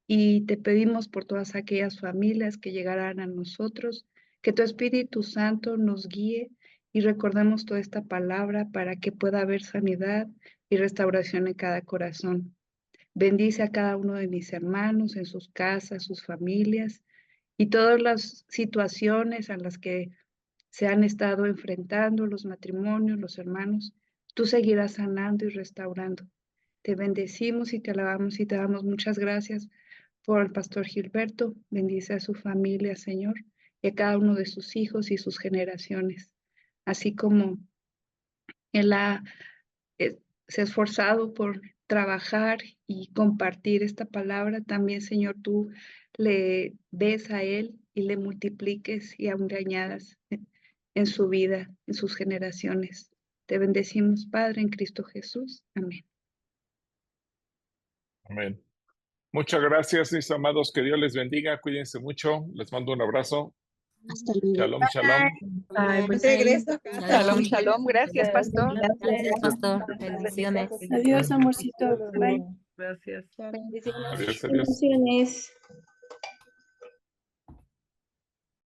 y te pedimos por todas aquellas familias que llegarán a nosotros, que tu Espíritu Santo nos guíe y recordemos toda esta palabra para que pueda haber sanidad y restauración en cada corazón. Bendice a cada uno de mis hermanos en sus casas, sus familias y todas las situaciones a las que se han estado enfrentando los matrimonios, los hermanos. Tú seguirás sanando y restaurando. Te bendecimos y te alabamos y te damos muchas gracias por el pastor Gilberto. Bendice a su familia, Señor, y a cada uno de sus hijos y sus generaciones. Así como él se ha esforzado por trabajar y compartir esta palabra, también, Señor, tú le des a él y le multipliques y aún le añadas en su vida, en sus generaciones. Te bendecimos, Padre, en Cristo Jesús. Amén. Amén. Muchas gracias, mis amados. Que Dios les bendiga. Cuídense mucho. Les mando un abrazo. Hasta luego. Shalom, shalom. Regreso a casa. Shalom, shalom. Gracias, pastor. Gracias, pastor. Bendiciones. Adiós, amorcito. Bye. Gracias. Adiós, adiós. Bendiciones.